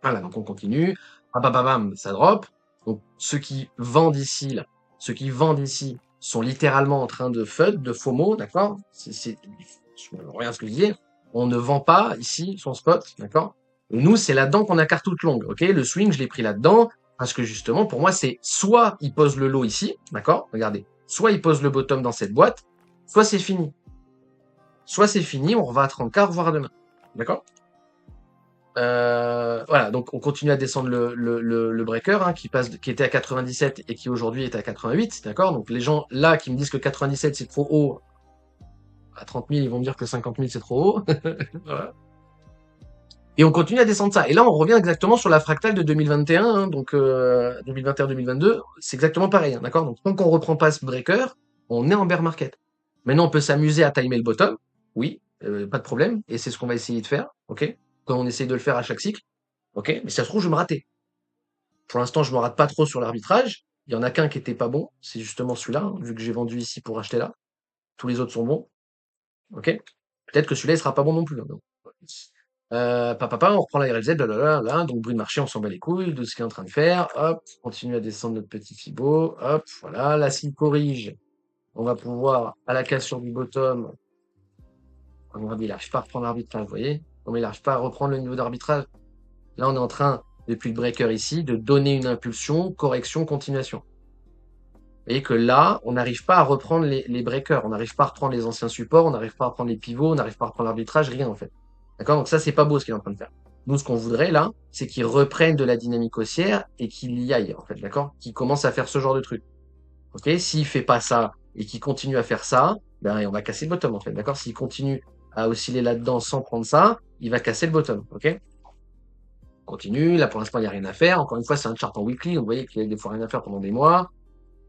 Speaker 1: Voilà, donc on continue. Bam, bam, bam, bam, ça drop. Donc ceux qui vendent ici, là, ceux qui vendent ici sont littéralement en train de FUD, de FOMO, d'accord? Regarde ce que je dis. On ne vend pas ici son spot, d'accord? Nous, c'est là-dedans qu'on a carte toute longue, ok? Le swing, je l'ai pris là-dedans parce que justement, pour moi, c'est soit il pose le lot ici, d'accord? Regardez. Soit il pose le bottom dans cette boîte, soit c'est fini. Soit c'est fini, on va à 30K, au revoir à demain. D'accord? Voilà, donc on continue à descendre le breaker hein, qui était à 97 et qui aujourd'hui est à 88, d'accord? Donc les gens là qui me disent que 97 c'est trop haut, à 30 000 ils vont me dire que 50 000 c'est trop haut. Voilà. Et on continue à descendre ça. Et là on revient exactement sur la fractale de 2021, hein, donc 2021-2022, c'est exactement pareil, hein, d'accord? Donc tant qu'on reprend pas ce breaker, on est en bear market. Maintenant on peut s'amuser à timer le bottom, oui, pas de problème, et c'est ce qu'on va essayer de faire, ok? Quand on essaye de le faire à chaque cycle. Ok, mais si ça se trouve, je me ratais. Pour l'instant, je me rate pas trop sur l'arbitrage. Il y en a qu'un qui était pas bon, c'est justement celui-là, hein, vu que j'ai vendu ici pour acheter là. Tous les autres sont bons. Ok. peut-être que celui-là, il sera pas bon non plus, hein, donc. On reprend la RLZ, blablabla, donc bruit de marché, on s'en bat les couilles de ce qu'il est en train de faire. Hop, on continue à descendre notre petit Fibo. Hop, voilà. Là, s'il corrige, on va pouvoir, à la cassure du bottom, il n'arrive pas à reprendre l'arbitrage, vous voyez? Non, mais il n'arrive pas à reprendre le niveau d'arbitrage. Là, on est en train, depuis le breaker ici, de donner une impulsion, correction, continuation. Vous voyez que là, on n'arrive pas à reprendre les breakers, on n'arrive pas à reprendre les anciens supports, on n'arrive pas à reprendre les pivots, on n'arrive pas à reprendre l'arbitrage, rien en fait. D'accord? Donc ça, c'est pas beau ce qu'il est en train de faire. Nous, ce qu'on voudrait là, c'est qu'il reprenne de la dynamique haussière et qu'il y aille, en fait, d'accord? Qu'il commence à faire ce genre de truc. Ok? S'il fait pas ça et qu'il continue à faire ça, ben on va casser le bottom, en fait, d'accord? S'il continue à osciller là-dedans sans prendre ça, il va casser le bottom, ok? Continue, là pour l'instant il n'y a rien à faire. Encore une fois, c'est un chart en weekly, donc vous voyez qu'il y a des fois rien à faire pendant des mois.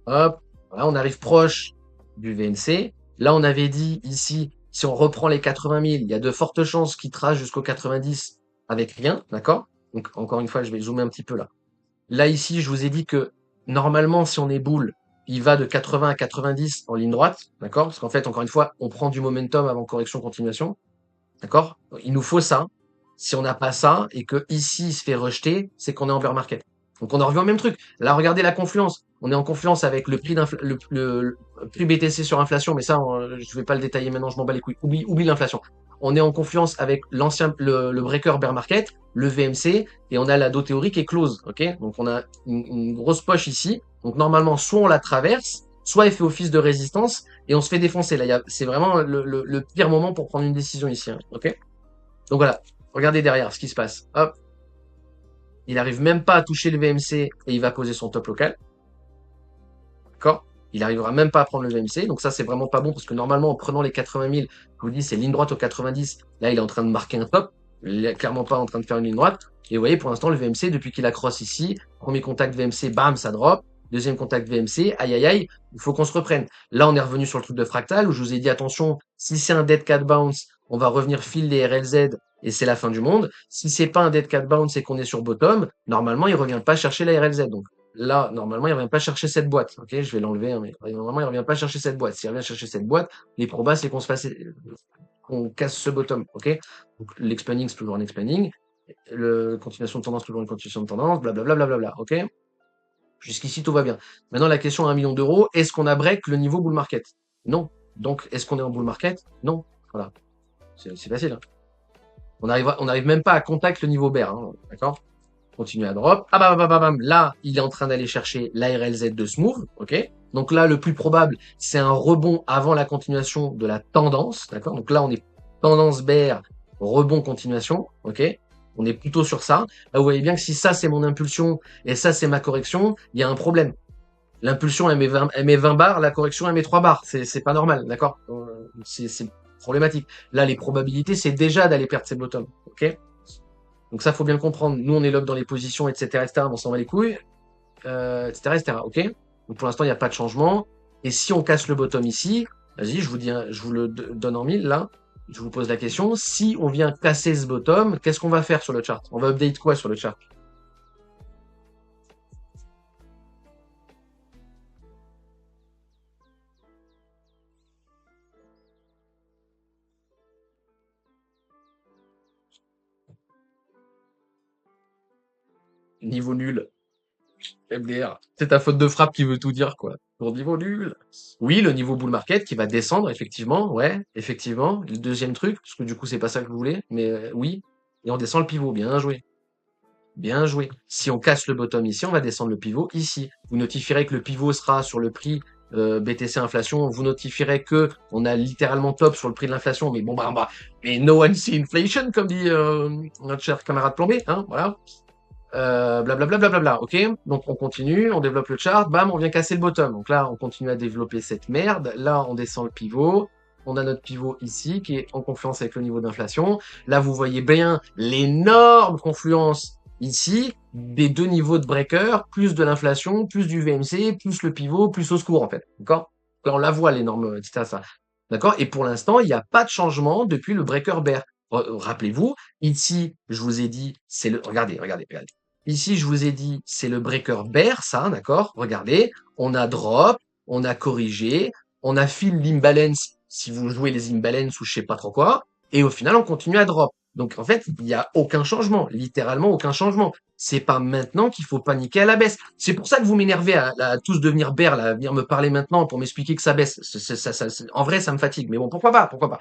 Speaker 1: Hop, voilà, on arrive proche du VNC. Là, on avait dit ici, si on reprend les 80 000, il y a de fortes chances qu'il trace jusqu'au 90 avec rien, d'accord? Donc, encore une fois, je vais zoomer un petit peu là. Là, ici, je vous ai dit que normalement, si on est boule, il va de 80 à 90 en ligne droite, d'accord? Parce qu'en fait, encore une fois, on prend du momentum avant correction, continuation, d'accord? Il nous faut ça. Si on n'a pas ça et que ici il se fait rejeter, c'est qu'on est en bear market. Donc on en revient au même truc. Là, regardez la confluence. On est en confluence avec le prix le prix BTC sur inflation, mais ça, je vais pas le détailler maintenant, je m'en bats les couilles. Oublie l'inflation. On est en confluence avec le breaker bear market, le VMC, et on a la dos théorique qui est close, ok? Donc on a une grosse poche ici. Donc normalement, soit on la traverse, soit elle fait office de résistance et on se fait défoncer. Là, c'est vraiment le pire moment pour prendre une décision ici, hein, ok? Donc voilà, regardez derrière ce qui se passe. Hop, il arrive même pas à toucher le VMC et il va poser son top local. D'accord? Il arrivera même pas à prendre le VMC. Donc ça, c'est vraiment pas bon parce que normalement, en prenant les 80 000, je vous dis, c'est ligne droite au 90. Là, il est en train de marquer un top. Il est clairement pas en train de faire une ligne droite. Et vous voyez, pour l'instant, le VMC, depuis qu'il a cross ici, premier contact VMC, bam, ça drop. Deuxième contact VMC, aïe aïe aïe, il faut qu'on se reprenne. Là, on est revenu sur le truc de fractal où je vous ai dit attention, si c'est un dead cat bounce, on va revenir fil les RLZ et c'est la fin du monde. Si c'est pas un dead cat bounce et qu'on est sur bottom, normalement, il revient pas chercher la RLZ. Donc là, normalement, il revient pas chercher cette boîte. Ok, je vais l'enlever, hein, mais normalement, il revient pas chercher cette boîte. S'il revient chercher cette boîte, les probas, c'est qu'on se fasse, qu'on casse ce bottom. Ok, donc l'expanding, c'est toujours un expanding. Le continuation de tendance, toujours une continuation de tendance, blablabla, blablabla. Ok, jusqu'ici, tout va bien. Maintenant, la question à 1 million d'euros, est-ce qu'on a break le niveau bull market? Non. Donc, est-ce qu'on est en bull market? Non. Voilà. C'est facile, hein. On arrive même pas à contact le niveau bear, hein, d'accord? Continue à drop. Ah bam, bam, bam, bam. Là, il est en train d'aller chercher l'ARLZ de Smooth, ok? Donc là, le plus probable, c'est un rebond avant la continuation de la tendance, d'accord? Donc là, on est tendance bear, rebond, continuation, ok? On est plutôt sur ça. Là, vous voyez bien que si ça, c'est mon impulsion et ça, c'est ma correction, il y a un problème. L'impulsion, elle met 20 bars, la correction, elle met 3 bars. C'est pas normal, d'accord? C'est problématique. Là, les probabilités, c'est déjà d'aller perdre ses bottoms, ok? Donc ça, faut bien le comprendre. Nous, on est lock dans les positions, etc., etc., on s'en va les couilles, etc., etc., ok? Donc pour l'instant, il n'y a pas de changement. Et si on casse le bottom ici, vas-y, je vous dis, je vous le donne en mille, là. Je vous pose la question. Si on vient casser ce bottom, qu'est-ce qu'on va faire sur le chart? On va update quoi sur le chart? Niveau nul. MDR. C'est ta faute de frappe qui veut tout dire, quoi. Pour niveau nul. Oui, le niveau bull market qui va descendre, effectivement. Ouais, effectivement. Le deuxième truc, parce que du coup, c'est pas ça que je voulais, mais oui. Et on descend le pivot. Bien joué. Bien joué. Si on casse le bottom ici, on va descendre le pivot ici. Vous notifierez que le pivot sera sur le prix BTC inflation. Vous notifierez que on a littéralement top sur le prix de l'inflation. Mais bon, mais no one see inflation, comme dit notre cher camarade plombé. Hein, voilà. Blablabla, blablabla, ok? Donc on continue, on développe le chart, bam, on vient casser le bottom. Donc là, on continue à développer cette merde. Là, on descend le pivot. On a notre pivot ici qui est en confluence avec le niveau d'inflation. Là, vous voyez bien l'énorme confluence ici des deux niveaux de breaker, plus de l'inflation, plus du VMC, plus le pivot, plus au secours en fait. D'accord? On la voit l'énorme petit ça. D'accord? Et pour l'instant, il n'y a pas de changement depuis le breaker bear. Rappelez-vous, ici, je vous ai dit, c'est le. Regardez, regardez, regardez. Ici, je vous ai dit, c'est le breaker bear, ça, d'accord? Regardez, on a drop, on a corrigé, on a fill l'imbalance si vous jouez les imbalance ou je sais pas trop quoi. Et au final, on continue à drop. Donc en fait, il n'y a aucun changement, littéralement aucun changement. C'est pas maintenant qu'il faut paniquer à la baisse. C'est pour ça que vous m'énervez à tous devenir bear, là, à venir me parler maintenant pour m'expliquer que ça baisse. En vrai, ça me fatigue. Mais bon, pourquoi pas? Pourquoi pas?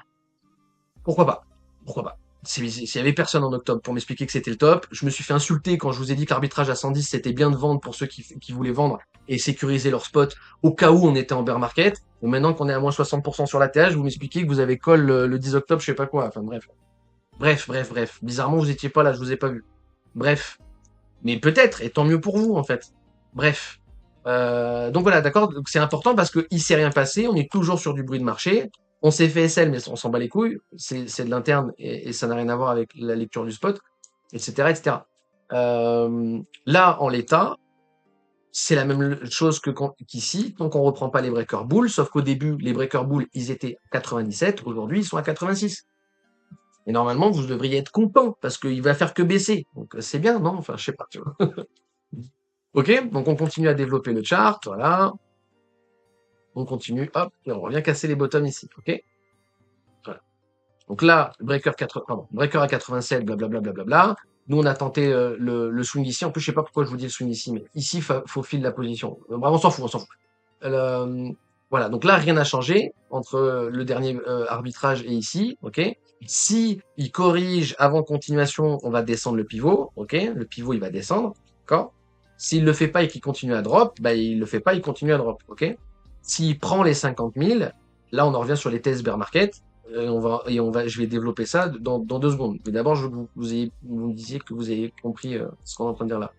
Speaker 1: Pourquoi pas? Pourquoi pas? S'il y avait personne en octobre pour m'expliquer que c'était le top, je me suis fait insulter quand je vous ai dit que l'arbitrage à 110 c'était bien de vendre pour ceux qui voulaient vendre et sécuriser leur spot au cas où on était en bear market. Et maintenant qu'on est à moins 60% sur la TH, vous m'expliquez que vous avez call le 10 octobre, je sais pas quoi. Enfin bref. Bref. Bizarrement, vous étiez pas là, je vous ai pas vu. Bref. Mais peut-être, et tant mieux pour vous, en fait. Bref. Donc voilà, d'accord. Donc c'est important parce que il s'est rien passé. On est toujours sur du bruit de marché. On s'est fait SL, mais on s'en bat les couilles. C'est de l'interne et ça n'a rien à voir avec la lecture du spot, etc., etc. Là, en l'état, c'est la même chose qu'ici. Donc on reprend pas les breaker bulls, sauf qu'au début, les breaker bulls, ils étaient à 97. Aujourd'hui, ils sont à 86. Et normalement, vous devriez être content parce qu'il va faire que baisser. Donc c'est bien, non? Enfin, je sais pas, tu vois. Ok, donc on continue à développer le chart, voilà. On continue, hop, et on revient casser les bottoms ici, ok? Voilà. Donc là, breaker à 87, blablabla, blablabla. Nous, on a tenté le swing ici. En plus, je sais pas pourquoi je vous dis le swing ici, mais ici, faut fil la position. Bref, on s'en fout, on s'en fout. Euh, voilà, donc là, rien n'a changé entre le dernier arbitrage et ici, ok? Si il corrige avant continuation, on va descendre le pivot, ok? Le pivot, il va descendre, d'accord? S'il le fait pas et qu'il continue à drop, bah, il le fait pas, il continue à drop, ok? S'il prend les 50 000, là, on en revient sur les tests bear market, je vais développer ça dans 2 secondes. Mais d'abord, je veux que vous me disiez que vous avez compris ce qu'on est en train de dire là.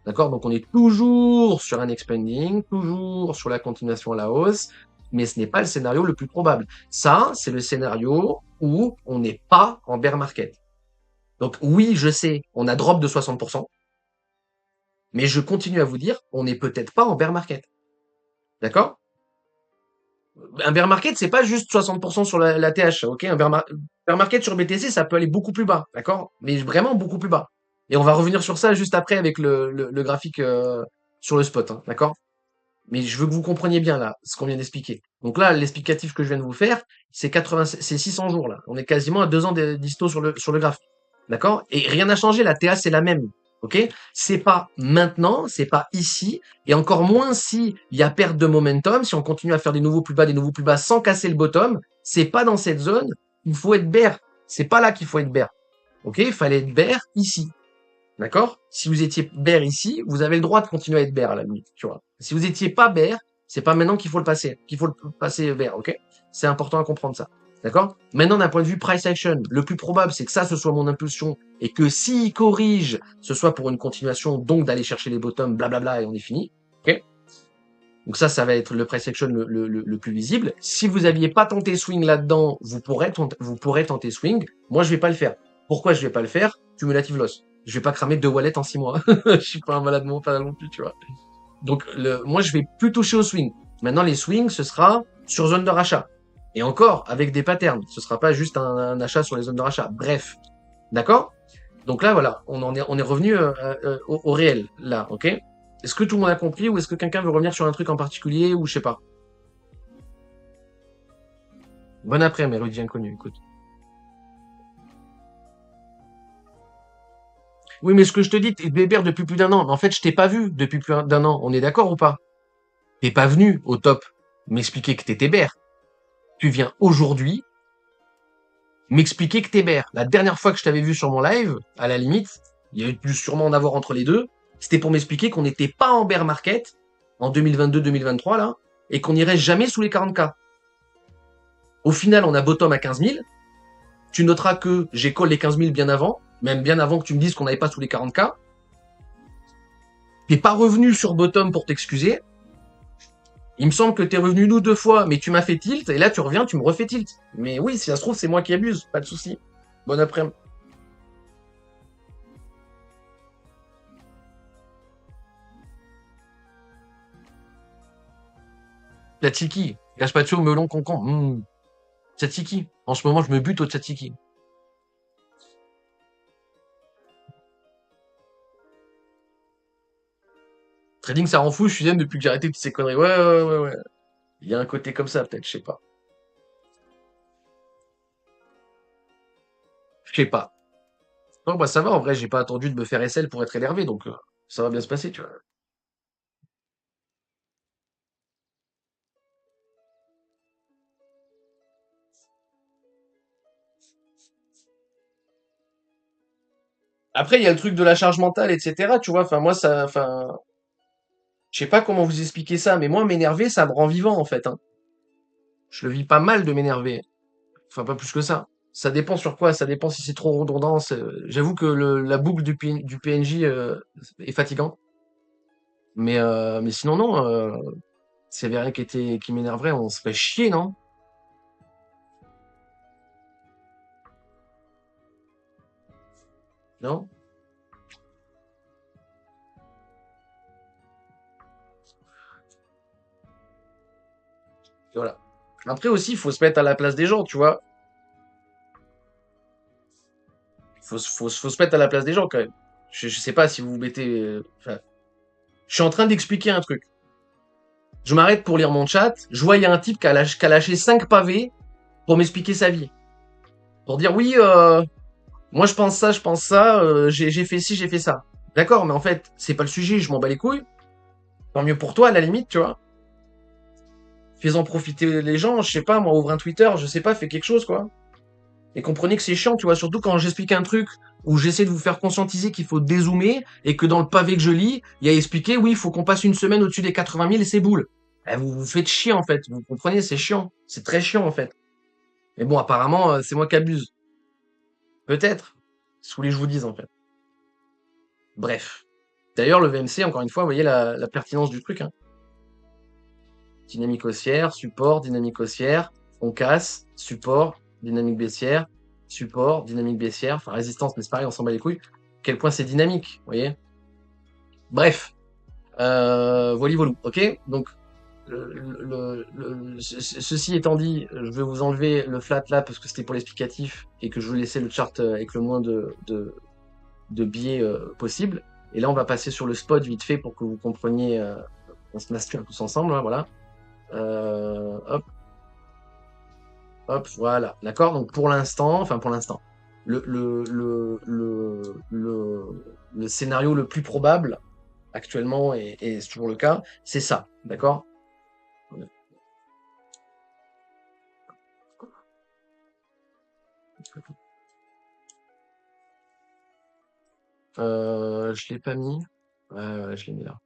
Speaker 1: D'accord? Donc on est toujours sur un expanding, toujours sur la continuation à la hausse, mais ce n'est pas le scénario le plus probable. Ça, c'est le scénario où on n'est pas en bear market. Donc oui, je sais, on a drop de 60%, mais je continue à vous dire, on n'est peut-être pas en bear market. D'accord? Un bear market, c'est pas juste 60% sur la TH, ok? Bear market sur BTC, ça peut aller beaucoup plus bas, d'accord? Mais vraiment beaucoup plus bas. Et on va revenir sur ça juste après avec le graphique sur le spot, hein, d'accord? Mais je veux que vous compreniez bien là ce qu'on vient d'expliquer. Donc là, l'explicatif que je viens de vous faire, c'est 600 jours là. On est quasiment à 2 ans d'histo sur le graphe. D'accord? Et rien n'a changé, la TA c'est la même. Ok? C'est pas maintenant, c'est pas ici, et encore moins si il y a perte de momentum, si on continue à faire des nouveaux plus bas sans casser le bottom, c'est pas dans cette zone, il faut être bear. C'est pas là qu'il faut être bear. Ok? Il fallait être bear ici. D'accord? Si vous étiez bear ici, vous avez le droit de continuer à être bear à la limite, tu vois. Si vous étiez pas bear, c'est pas maintenant qu'il faut le passer bear, ok? C'est important à comprendre ça. D'accord? Maintenant, d'un point de vue price action, le plus probable, c'est que ça, ce soit mon impulsion et que s'il corrige, ce soit pour une continuation, donc d'aller chercher les bottoms, blablabla, et on est fini. Ok? Donc ça va être le price action le plus visible. Si vous aviez pas tenté swing là-dedans, vous pourrez tenter swing. Moi, je vais pas le faire. Pourquoi je vais pas le faire? Cumulative loss. Je vais pas cramer 2 wallets en 6 mois. Je suis pas un malade mental non plus, tu vois. Donc, moi, je vais plus toucher au swing. Maintenant, les swings, ce sera sur zone de rachat. Et encore, avec des patterns. Ce sera pas juste un achat sur les zones de rachat. Bref. D'accord? Donc là, voilà, on est revenu au réel, là, ok? Est-ce que tout le monde a compris ou est-ce que quelqu'un veut revenir sur un truc en particulier ou je sais pas? Bon après, mes Rudy inconnu, écoute. Oui, mais ce que je te dis, t'es bébert depuis plus d'un an. Mais en fait, je t'ai pas vu depuis plus d'un an. On est d'accord ou pas? T'es pas venu au top m'expliquer que t'étais bear. Tu viens aujourd'hui m'expliquer que t'es bear. La dernière fois que je t'avais vu sur mon live, à la limite, il y a eu dû sûrement en avoir entre les deux, c'était pour m'expliquer qu'on n'était pas en bear market en 2022-2023 là, et qu'on irait jamais sous les 40K. Au final, on a bottom à 15 000. Tu noteras que j'ai call les 15 000 bien avant, même bien avant que tu me dises qu'on n'avait pas sous les 40K. T'es pas revenu sur bottom pour t'excuser. Il me semble que t'es revenu nous 2 fois, mais tu m'as fait tilt, et là tu reviens, tu me refais tilt. Mais oui, si ça se trouve, c'est moi qui abuse, pas de souci. Bon après-midi. Tzatziki, gazpacho, melon, concombre. Tzatziki. En ce moment, je me bute au tzatziki. Trading, ça rend fou, je suis zen depuis que j'ai arrêté toutes ces conneries. Ouais. Il y a un côté comme ça, peut-être, je sais pas. Je sais pas. Non, bah ça va, en vrai, j'ai pas attendu de me faire SL pour être énervé, donc ça va bien se passer, tu vois. Après, il y a le truc de la charge mentale, etc. Tu vois, enfin, moi, ça, enfin, je sais pas comment vous expliquer ça, mais moi, m'énerver, ça me rend vivant, en fait, hein. Je le vis pas mal de m'énerver. Enfin, pas plus que ça. Ça dépend sur quoi, ça dépend si c'est trop redondant. J'avoue que la boucle du PNJ est fatigant. Mais sinon, non, s'il y avait rien qui m'énerverait, on se ferait chier, non? Non? Et voilà. Après aussi, il faut se mettre à la place des gens, tu vois. Faut se mettre à la place des gens, quand même. Je sais pas si vous vous mettez... enfin, je suis en train d'expliquer un truc. Je m'arrête pour lire mon chat. Je vois, il y a un type qui a lâché 5 pavés pour m'expliquer sa vie. Pour dire, oui, moi je pense ça, j'ai fait ci, j'ai fait ça. D'accord, mais en fait, c'est pas le sujet, je m'en bats les couilles. Tant mieux pour toi, à la limite, tu vois. Fais-en profiter les gens, je sais pas, moi, ouvre un Twitter, je sais pas, fais quelque chose, quoi. Et comprenez que c'est chiant, tu vois, surtout quand j'explique un truc où j'essaie de vous faire conscientiser qu'il faut dézoomer et que dans le pavé que je lis, il y a expliqué, oui, il faut qu'on passe une semaine au-dessus des 80 000 et c'est boule. Eh, vous vous faites chier, en fait. Vous comprenez, c'est chiant. C'est très chiant, en fait. Mais bon, apparemment, c'est moi qui abuse. Peut-être. Si vous voulez que je vous dise, en fait. Bref. D'ailleurs, le VMC, encore une fois, vous voyez la pertinence du truc, hein. Dynamique haussière, support, dynamique haussière, on casse, support, dynamique baissière, support, dynamique baissière, enfin résistance, mais c'est pareil, on s'en bat les couilles. Quel point c'est dynamique, vous voyez? Bref, voilà, ok? Donc, ceci étant dit, je vais vous enlever le flat là parce que c'était pour l'explicatif et que je vous laissais le chart avec le moins de biais possible. Et là, on va passer sur le spot vite fait pour que vous compreniez, on se masque tous ensemble, hein, voilà. Hop, hop, voilà. D'accord? Donc pour l'instant, enfin pour l'instant, le, le, le, le, le scénario le plus probable actuellement, et c'est toujours le cas, c'est ça. D'accord? Je l'ai pas mis. Ouais, je l'ai mis là.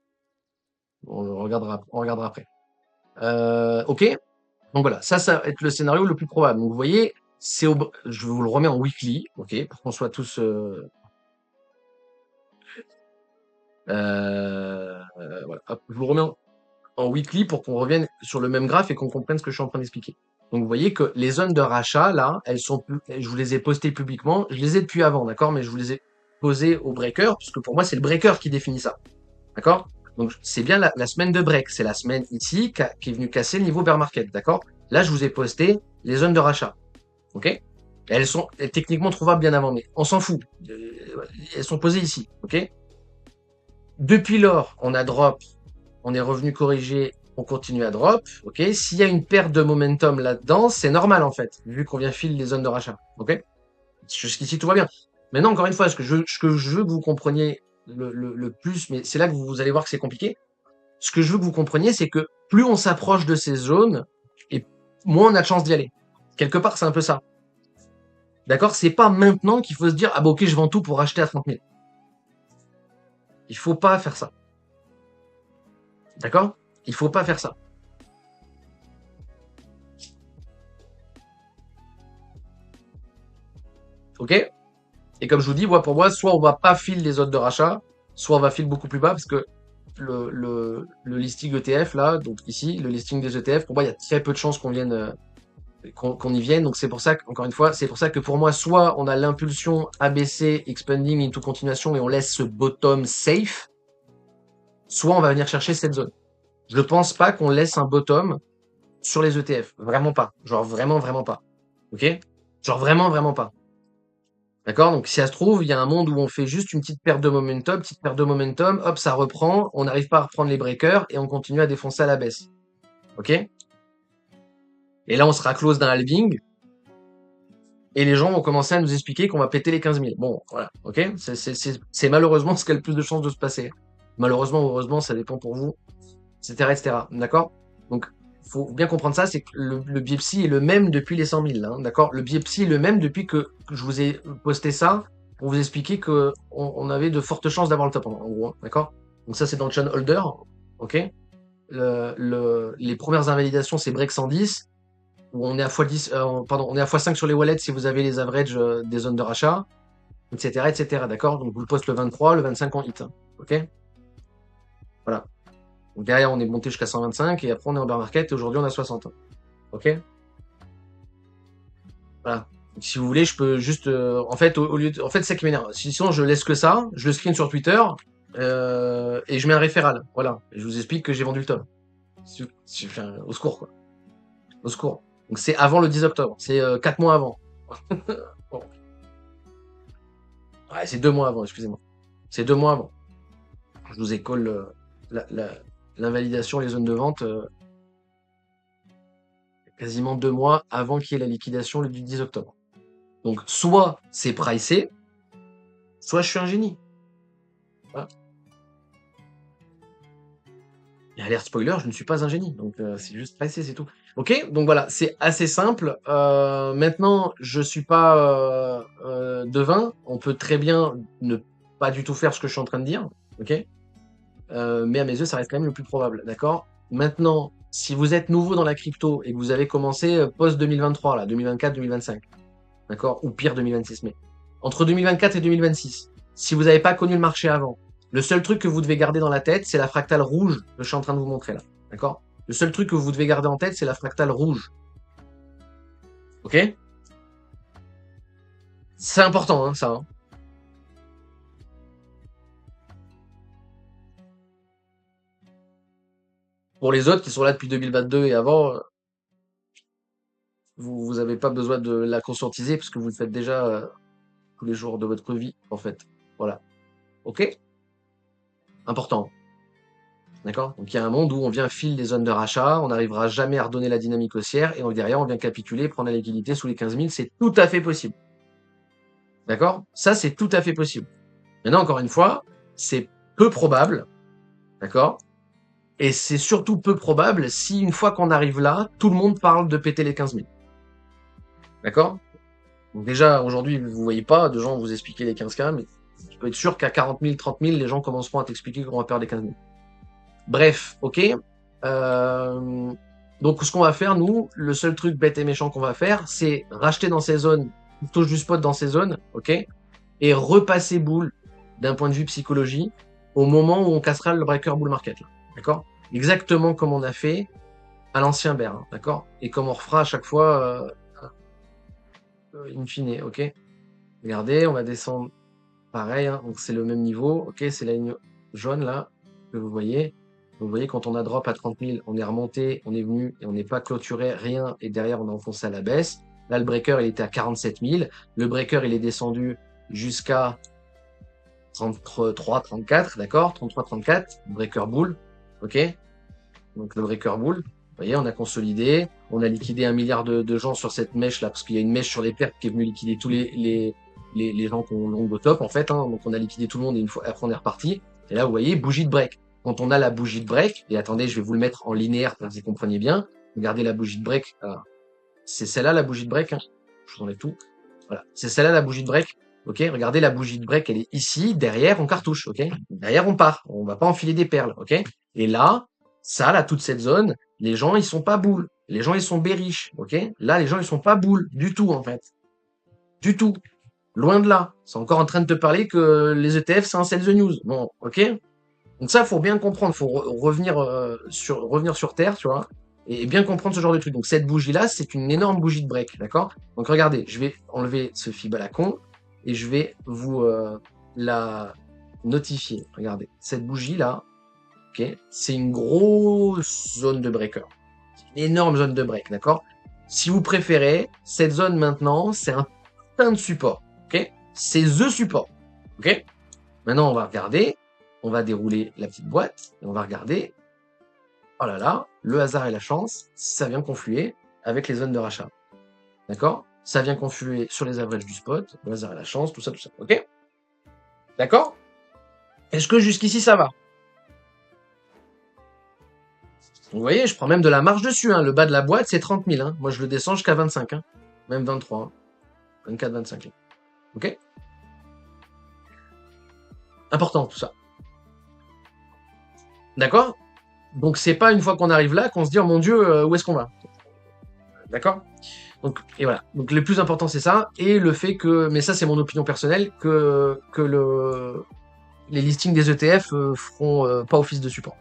Speaker 1: On regardera après. Ok. Donc voilà, ça va être le scénario le plus probable. Donc vous voyez, je vous le remets en weekly, ok, pour qu'on soit tous. Voilà, hop, je vous le remets en weekly pour qu'on revienne sur le même graphe et qu'on comprenne ce que je suis en train d'expliquer. Donc vous voyez que les zones de rachat, là, je vous les ai postées publiquement, je les ai depuis avant, d'accord, mais je vous les ai posées au breaker, puisque pour moi c'est le breaker qui définit ça, d'accord. Donc c'est bien la semaine de break, c'est la semaine ici qui est venue casser le niveau bear market, d'accord. Là je vous ai posté les zones de rachat, ok. Et elles sont techniquement trouvables bien avant, mais on s'en fout. Elles sont posées ici, ok. Depuis lors, on a drop, on est revenu corriger, on continue à drop, ok. S'il y a une perte de momentum là-dedans, c'est normal en fait, vu qu'on vient filer les zones de rachat, ok. Jusqu'ici tout va bien. Maintenant, encore une fois, ce que je veux que vous compreniez le plus, mais c'est là que vous allez voir que c'est compliqué. Ce que je veux que vous compreniez, c'est que plus on s'approche de ces zones, et moins on a de chance d'y aller. Quelque part, c'est un peu ça. D'accord? C'est pas maintenant qu'il faut se dire, ah bah ok, je vends tout pour acheter à 30 000. Il faut pas faire ça. D'accord? Il faut pas faire ça. Ok? Et comme je vous dis, moi, pour moi, soit on va pas filer les zones de rachat, soit on va filer beaucoup plus bas parce que le listing ETF là, donc ici, le listing des ETF, pour moi, il y a très peu de chances qu'on vienne, qu'on y vienne. Donc c'est pour ça qu'encore une fois, c'est pour ça que pour moi, soit on a l'impulsion ABC, expanding into continuation et on laisse ce bottom safe, soit on va venir chercher cette zone. Je ne pense pas qu'on laisse un bottom sur les ETF. Vraiment pas. Genre vraiment, vraiment pas. Ok? Genre vraiment, vraiment pas. D'accord? Donc, si ça se trouve, il y a un monde où on fait juste une petite perte de momentum, hop, ça reprend, on n'arrive pas à reprendre les breakers et on continue à défoncer à la baisse. Ok? Et là, on sera close d'un halving. Et les gens vont commencer à nous expliquer qu'on va péter les 15 000. Bon, voilà, ok? C'est malheureusement ce qui a le plus de chances de se passer. Malheureusement ou heureusement, ça dépend pour vous, etc., etc. D'accord? Donc, faut bien comprendre ça, c'est que le biais est le même depuis les 100 000, là, hein, d'accord? Le biais est le même depuis que je vous ai posté ça pour vous expliquer que on avait de fortes chances d'avoir le top, en gros, hein, d'accord? Donc ça, c'est dans le channel holder, ok? Les premières invalidations, c'est break 110, où on est à x10, pardon, on est à x5 sur les wallets si vous avez les averages des zones de rachat, etc., etc., d'accord? Donc, vous le postez le 23, le 25 en hit, hein, ok? Voilà. Donc derrière, on est monté jusqu'à 125 et après, on est en bear market et aujourd'hui, on a 60. Ok? Voilà. Donc, si vous voulez, je peux juste. En fait, au lieu de... En fait, c'est ça qui m'énerve. Sinon, je laisse que ça, je le screen sur Twitter et je mets un référal. Voilà. Et je vous explique que j'ai vendu le top. Enfin, au secours, quoi. Au secours. Donc c'est avant le 10 octobre. C'est 4 mois avant. Bon. Ouais, c'est 2 mois avant, excusez-moi. C'est 2 mois avant. Je vous ai call l'invalidation, les zones de vente quasiment 2 mois avant qu'il y ait la liquidation le du 10 octobre. Donc, soit c'est pricé, soit je suis un génie. Voilà. Et alerte spoiler, je ne suis pas un génie. Donc, c'est juste pricé, c'est tout. Ok? Donc voilà, c'est assez simple. Maintenant, je suis pas devin. On peut très bien ne pas du tout faire ce que je suis en train de dire. Ok? Mais à mes yeux, ça reste quand même le plus probable. D'accord? Maintenant, si vous êtes nouveau dans la crypto et que vous avez commencé post 2023, là, 2024, 2025, d'accord? Ou pire 2026, mais entre 2024 et 2026, si vous n'avez pas connu le marché avant, le seul truc que vous devez garder dans la tête, c'est la fractale rouge que je suis en train de vous montrer là, d'accord? Le seul truc que vous devez garder en tête, c'est la fractale rouge, ok? C'est important, hein, ça. Hein. Pour les autres qui sont là depuis 2022 et avant, vous n'avez pas besoin de la conscientiser parce que vous le faites déjà tous les jours de votre vie, en fait. Voilà. Ok? Important. D'accord? Donc il y a un monde où on vient fil des zones de rachat, on n'arrivera jamais à redonner la dynamique haussière, et derrière, on vient capituler, prendre la liquidité sous les 15 000, c'est tout à fait possible. D'accord? Ça, c'est tout à fait possible. Maintenant, encore une fois, c'est peu probable, d'accord? Et c'est surtout peu probable si, une fois qu'on arrive là, tout le monde parle de péter les 15 000. D'accord? Donc déjà, aujourd'hui, vous voyez pas de gens vous expliquer les 15K, mais je peux être sûr qu'à 40 000, 30 000, les gens commenceront à t'expliquer qu'on va perdre les 15 000. Bref, ok. Donc, ce qu'on va faire, nous, le seul truc bête et méchant qu'on va faire, c'est racheter dans ces zones, touche du spot dans ces zones, ok, et repasser boule d'un point de vue psychologie au moment où on cassera le breaker bull market, d'accord? Exactement comme on a fait à l'ancien bear, hein, d'accord? Et comme on refera à chaque fois, in fine, ok? Regardez, on va descendre pareil, hein, donc c'est le même niveau, ok? C'est la ligne jaune là que vous voyez. Vous voyez, quand on a drop à 30 000, on est remonté, on est venu et on n'est pas clôturé, rien, et derrière, on a enfoncé à la baisse. Là, le breaker, il était à 47 000. Le breaker, il est descendu jusqu'à 33, 34, d'accord? 33, 34, breaker bull, ok? Donc, le breaker bull, vous voyez, on a consolidé, on a liquidé 1 milliard de gens sur cette mèche-là, parce qu'il y a une mèche sur les pertes qui est venue liquider tous les gens qui ont long au top, en fait, hein. Donc, on a liquidé tout le monde et une fois, après, on est reparti. Et là, vous voyez, bougie de break. Quand on a la bougie de break, et attendez, je vais vous le mettre en linéaire pour que vous compreniez bien. Regardez la bougie de break. C'est celle-là, la bougie de break, hein. Je vous enlève tout. Voilà. C'est celle-là, la bougie de break. Ok, regardez, la bougie de break, elle est ici, derrière, on cartouche, ok? Derrière, on part. On va pas enfiler des perles, ok? Et là, ça, là, toute cette zone, les gens, ils sont pas boules. Les gens, ils sont bearish, ok? Là, les gens, ils sont pas boules du tout, en fait. Du tout. Loin de là. C'est encore en train de te parler que les ETF, c'est un sell the news. Bon, ok? Donc ça, faut bien comprendre. Faut revenir, revenir sur Terre, tu vois, et bien comprendre ce genre de truc. Donc cette bougie-là, c'est une énorme bougie de break, d'accord? Donc regardez, je vais enlever ce fib à la con et je vais vous la notifier. Regardez, cette bougie-là, ok, c'est une grosse zone de breaker. C'est une énorme zone de break, d'accord? Si vous préférez, cette zone maintenant, c'est un putain de support, ok? C'est the support, ok? Maintenant, on va regarder, on va dérouler la petite boîte et on va regarder. Oh là là, le hasard et la chance, ça vient confluer avec les zones de rachat. D'accord? ça vient confluer sur les averages du spot, le hasard et la chance, tout ça, ok? D'accord? Est-ce que jusqu'ici ça va? Vous voyez, je prends même de la marge dessus, hein. Le bas de la boîte, c'est 30 000, hein. Moi, je le descends jusqu'à 25, hein. Même 23, hein. 24, 25. Ok? Important, tout ça. D'accord? Donc, c'est pas une fois qu'on arrive là qu'on se dit, oh mon Dieu, où est-ce qu'on va? D'accord? Donc, et voilà. Donc, le plus important, c'est ça. Et le fait que, mais ça, c'est mon opinion personnelle, que les listings des ETF feront pas office de support.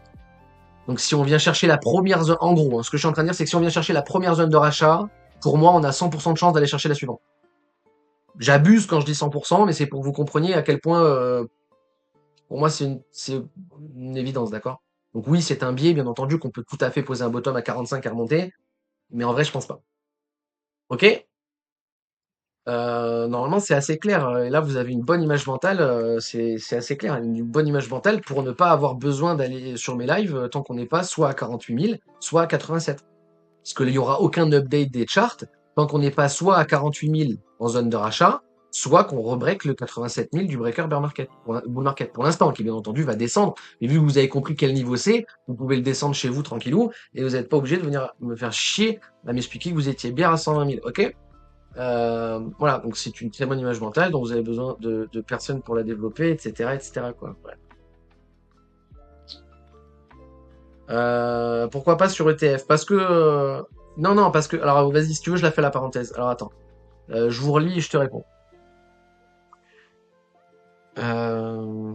Speaker 1: Donc, si on vient chercher la première zone, en gros, hein, ce que je suis en train de dire, c'est que si on vient chercher la première zone de rachat, pour moi, on a 100% de chance d'aller chercher la suivante. J'abuse quand je dis 100%, mais c'est pour que vous compreniez à quel point, pour moi, c'est une évidence, d'accord? Donc oui, c'est un biais, bien entendu, qu'on peut tout à fait poser un bottom à 45 et remonter, mais en vrai, je pense pas. Ok? Normalement, c'est assez clair. Et là, vous avez une bonne image mentale. C'est assez clair. Une bonne image mentale pour ne pas avoir besoin d'aller sur mes lives tant qu'on n'est pas soit à 48 000, soit à 87. Parce qu'il n'y aura aucun update des charts tant qu'on n'est pas soit à 48 000 en zone de rachat, soit qu'on rebreak le 87 000 du breaker bear market, bull market. Pour l'instant, qui bien entendu va descendre. Mais vu que vous avez compris quel niveau c'est, vous pouvez le descendre chez vous tranquillou et vous n'êtes pas obligé de venir me faire chier à m'expliquer que vous étiez bien à 120 000. Ok? Voilà, donc c'est une très bonne image mentale dont vous avez besoin de personnes pour la développer, etc., etc., quoi. Ouais. Pourquoi pas sur ETF? Parce que non, non, parce que alors vas-y si tu veux, je la fais la parenthèse. Alors attends, je vous relis et je te réponds. Euh...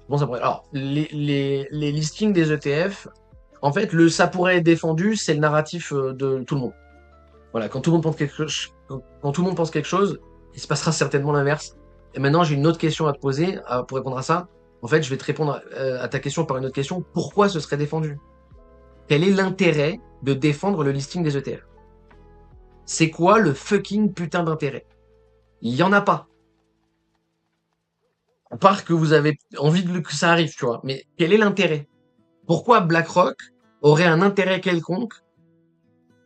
Speaker 1: Bon, ça pourrait. Alors les listings des ETF, en fait, le ça pourrait être défendu, c'est le narratif de tout le monde. Voilà, quand tout le monde pense quelque chose, quand tout le monde pense quelque chose, il se passera certainement l'inverse. Et maintenant, j'ai une autre question à te poser pour répondre à ça. En fait, je vais te répondre à ta question par une autre question. Pourquoi ce serait défendu? Quel est l'intérêt de défendre le listing des ETF? C'est quoi le fucking putain d'intérêt? Il y en a pas. À part que vous avez envie que ça arrive, tu vois. Mais quel est l'intérêt? Pourquoi BlackRock aurait un intérêt quelconque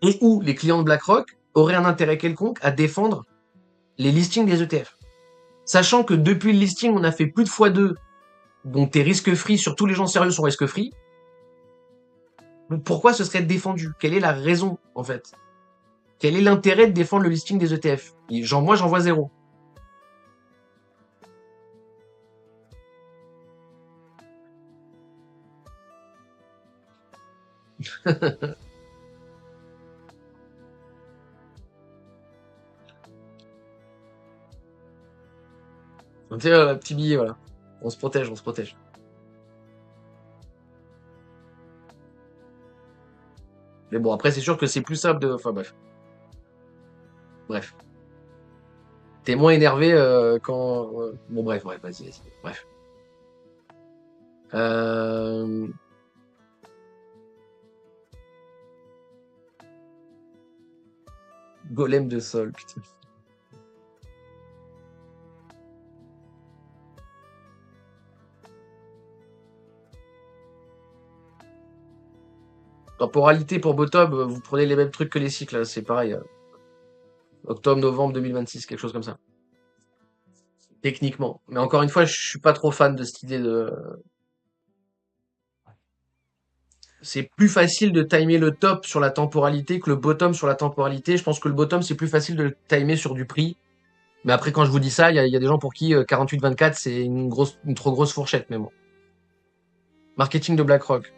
Speaker 1: et où les clients de BlackRock auraient un intérêt quelconque à défendre les listings des ETF? Sachant que depuis le listing, on a fait plus de x2, donc t'es risque free, sur tous les gens sérieux sont risque free. Pourquoi ce serait défendu? Quelle est la raison, en fait? Quel est l'intérêt de défendre le listing des ETF? Moi, j'en vois zéro. Donc, tu sais, petit billet, voilà. On se protège, on se protège. Mais bon, après, c'est sûr que c'est plus simple de... Enfin, bref. Bref. T'es moins énervé quand... Bon, bref, vas-y. Bref. Euh... Golem de sol, putain. Temporalité pour bottom, vous prenez les mêmes trucs que les cycles, c'est pareil. Octobre, novembre 2026, quelque chose comme ça. Techniquement. Mais encore une fois, je suis pas trop fan de cette idée de... C'est plus facile de timer le top sur la temporalité que le bottom sur la temporalité. Je pense que le bottom, c'est plus facile de le timer sur du prix. Mais après, quand je vous dis ça, il y a des gens pour qui 48-24, c'est une trop grosse fourchette, mais bon. Marketing de BlackRock.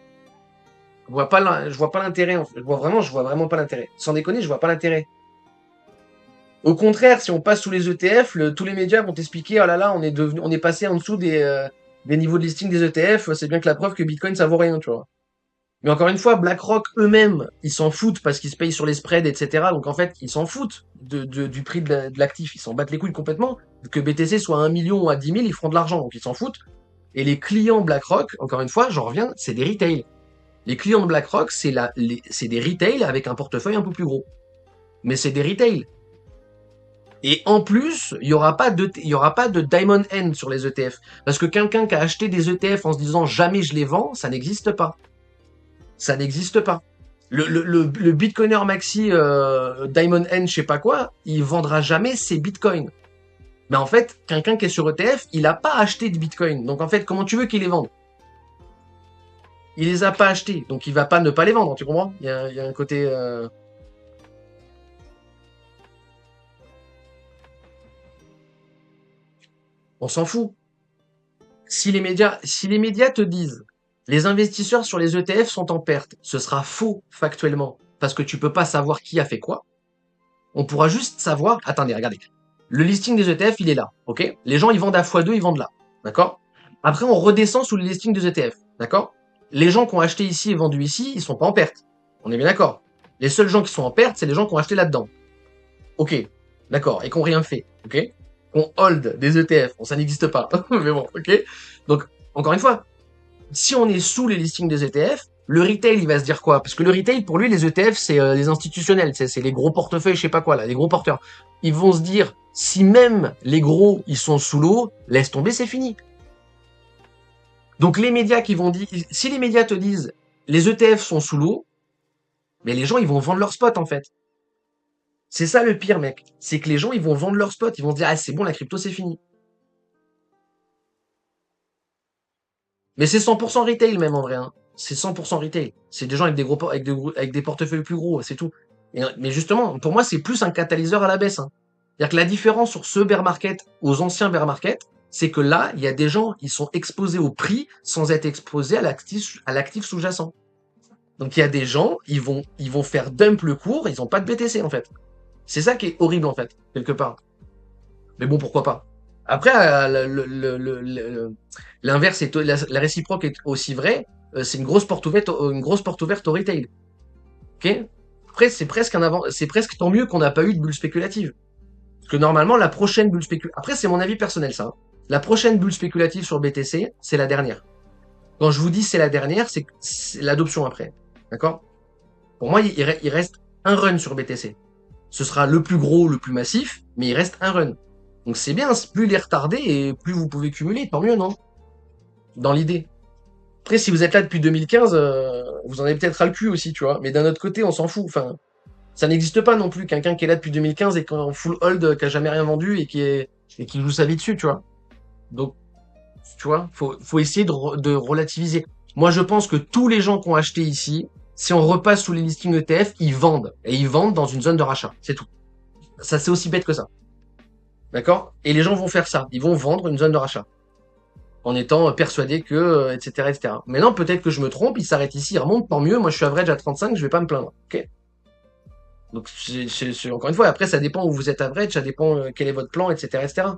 Speaker 1: Je vois pas l'intérêt, en fait. Je vois vraiment pas l'intérêt. Sans déconner, je vois pas l'intérêt. Au contraire, si on passe sous les ETF, tous les médias vont t'expliquer, oh là là, on est passé en dessous des niveaux de listing des ETF, c'est bien que la preuve que Bitcoin, ça vaut rien, tu vois. Mais encore une fois, BlackRock eux-mêmes, ils s'en foutent parce qu'ils se payent sur les spreads, etc. Donc en fait, ils s'en foutent du prix de l'actif. Ils s'en battent les couilles complètement. Que BTC soit à 1 million ou à 10 000, ils feront de l'argent, donc ils s'en foutent. Et les clients BlackRock, encore une fois, j'en reviens, c'est des retail. Les clients de BlackRock, c'est des retail avec un portefeuille un peu plus gros. Mais c'est des retail. Et en plus, il y aura pas de diamond end sur les ETF. Parce que quelqu'un qui a acheté des ETF en se disant jamais je les vends, ça n'existe pas. Ça n'existe pas. Le Bitcoiner maxi Diamond N, je sais pas quoi, il vendra jamais ses bitcoins. Mais en fait, quelqu'un qui est sur ETF, il a pas acheté de bitcoin. Donc en fait, comment tu veux qu'il les vende? Il les a pas achetés, donc il va pas ne pas les vendre, tu comprends? Il y a un côté... on s'en fout. Si les médias te disent les investisseurs sur les ETF sont en perte, ce sera faux factuellement. Parce que tu peux pas savoir qui a fait quoi. On pourra juste savoir... Attendez, regardez. Le listing des ETF, il est là, ok? Les gens, ils vendent à x2, ils vendent là, d'accord? Après, on redescend sous le listing des ETF, d'accord? Les gens qui ont acheté ici et vendu ici, ils sont pas en perte. On est bien d'accord. Les seuls gens qui sont en perte, c'est les gens qui ont acheté là-dedans. Ok, d'accord, et qui n'ont rien fait, ok? Qu'on hold des ETF, bon, ça n'existe pas, mais bon, ok? Donc, encore une fois, si on est sous les listings des ETF, le retail, il va se dire quoi? Parce que le retail, pour lui, les ETF, c'est les institutionnels, c'est les gros portefeuilles, je sais pas quoi, là, les gros porteurs. Ils vont se dire, si même les gros, ils sont sous l'eau, laisse tomber, c'est fini. Donc les médias qui vont dire, si les médias te disent, les ETF sont sous l'eau, mais les gens, ils vont vendre leur spot, en fait. C'est ça le pire, mec. C'est que les gens, ils vont vendre leur spot, ils vont se dire, ah, c'est bon, la crypto, c'est fini. Mais c'est 100% retail même en vrai, hein. C'est 100% retail. C'est des gens avec des avec des portefeuilles plus gros, c'est tout. Mais justement, pour moi, c'est plus un catalyseur à la baisse, hein. C'est-à-dire que la différence sur ce bear market aux anciens bear market, c'est que là, il y a des gens, ils sont exposés au prix sans être exposés à l'actif sous-jacent. Donc il y a des gens, ils vont faire dump le cours, ils ont pas de BTC en fait. C'est ça qui est horrible en fait, quelque part. Mais bon, pourquoi pas. Après, l'inverse est la réciproque est aussi vrai. C'est une grosse porte ouverte au retail. Ok. Après, c'est presque tant mieux qu'on n'a pas eu de bulle spéculative. Parce que normalement, la prochaine bulle spéculative. Après, c'est mon avis personnel, ça, hein. La prochaine bulle spéculative sur BTC, c'est la dernière. Quand je vous dis c'est la dernière, c'est l'adoption après. D'accord? Pour moi, il reste un run sur BTC. Ce sera le plus gros, le plus massif, mais il reste un run. Donc c'est bien, plus il est retardé et plus vous pouvez cumuler, tant mieux, non? Dans l'idée. Après, si vous êtes là depuis 2015, vous en avez peut-être ras le cul aussi, tu vois. Mais d'un autre côté, on s'en fout. Enfin, ça n'existe pas non plus, quelqu'un qui est là depuis 2015 et qui est en full hold, qui a jamais rien vendu et qui joue sa vie dessus, tu vois. Donc, tu vois, faut essayer de relativiser. Moi, je pense que tous les gens qui ont acheté ici, si on repasse sous les listings ETF, ils vendent. Et ils vendent dans une zone de rachat. C'est tout. Ça, c'est aussi bête que ça. D'accord? Et les gens vont faire ça. Ils vont vendre une zone de rachat. En étant persuadés que, etc., etc. Maintenant, peut-être que je me trompe, ils s'arrêtent ici, ils remontent, tant mieux. Moi, je suis average à 35, je vais pas me plaindre. Ok? Donc, encore une fois, après, ça dépend où vous êtes average, ça dépend quel est votre plan, etc., etc.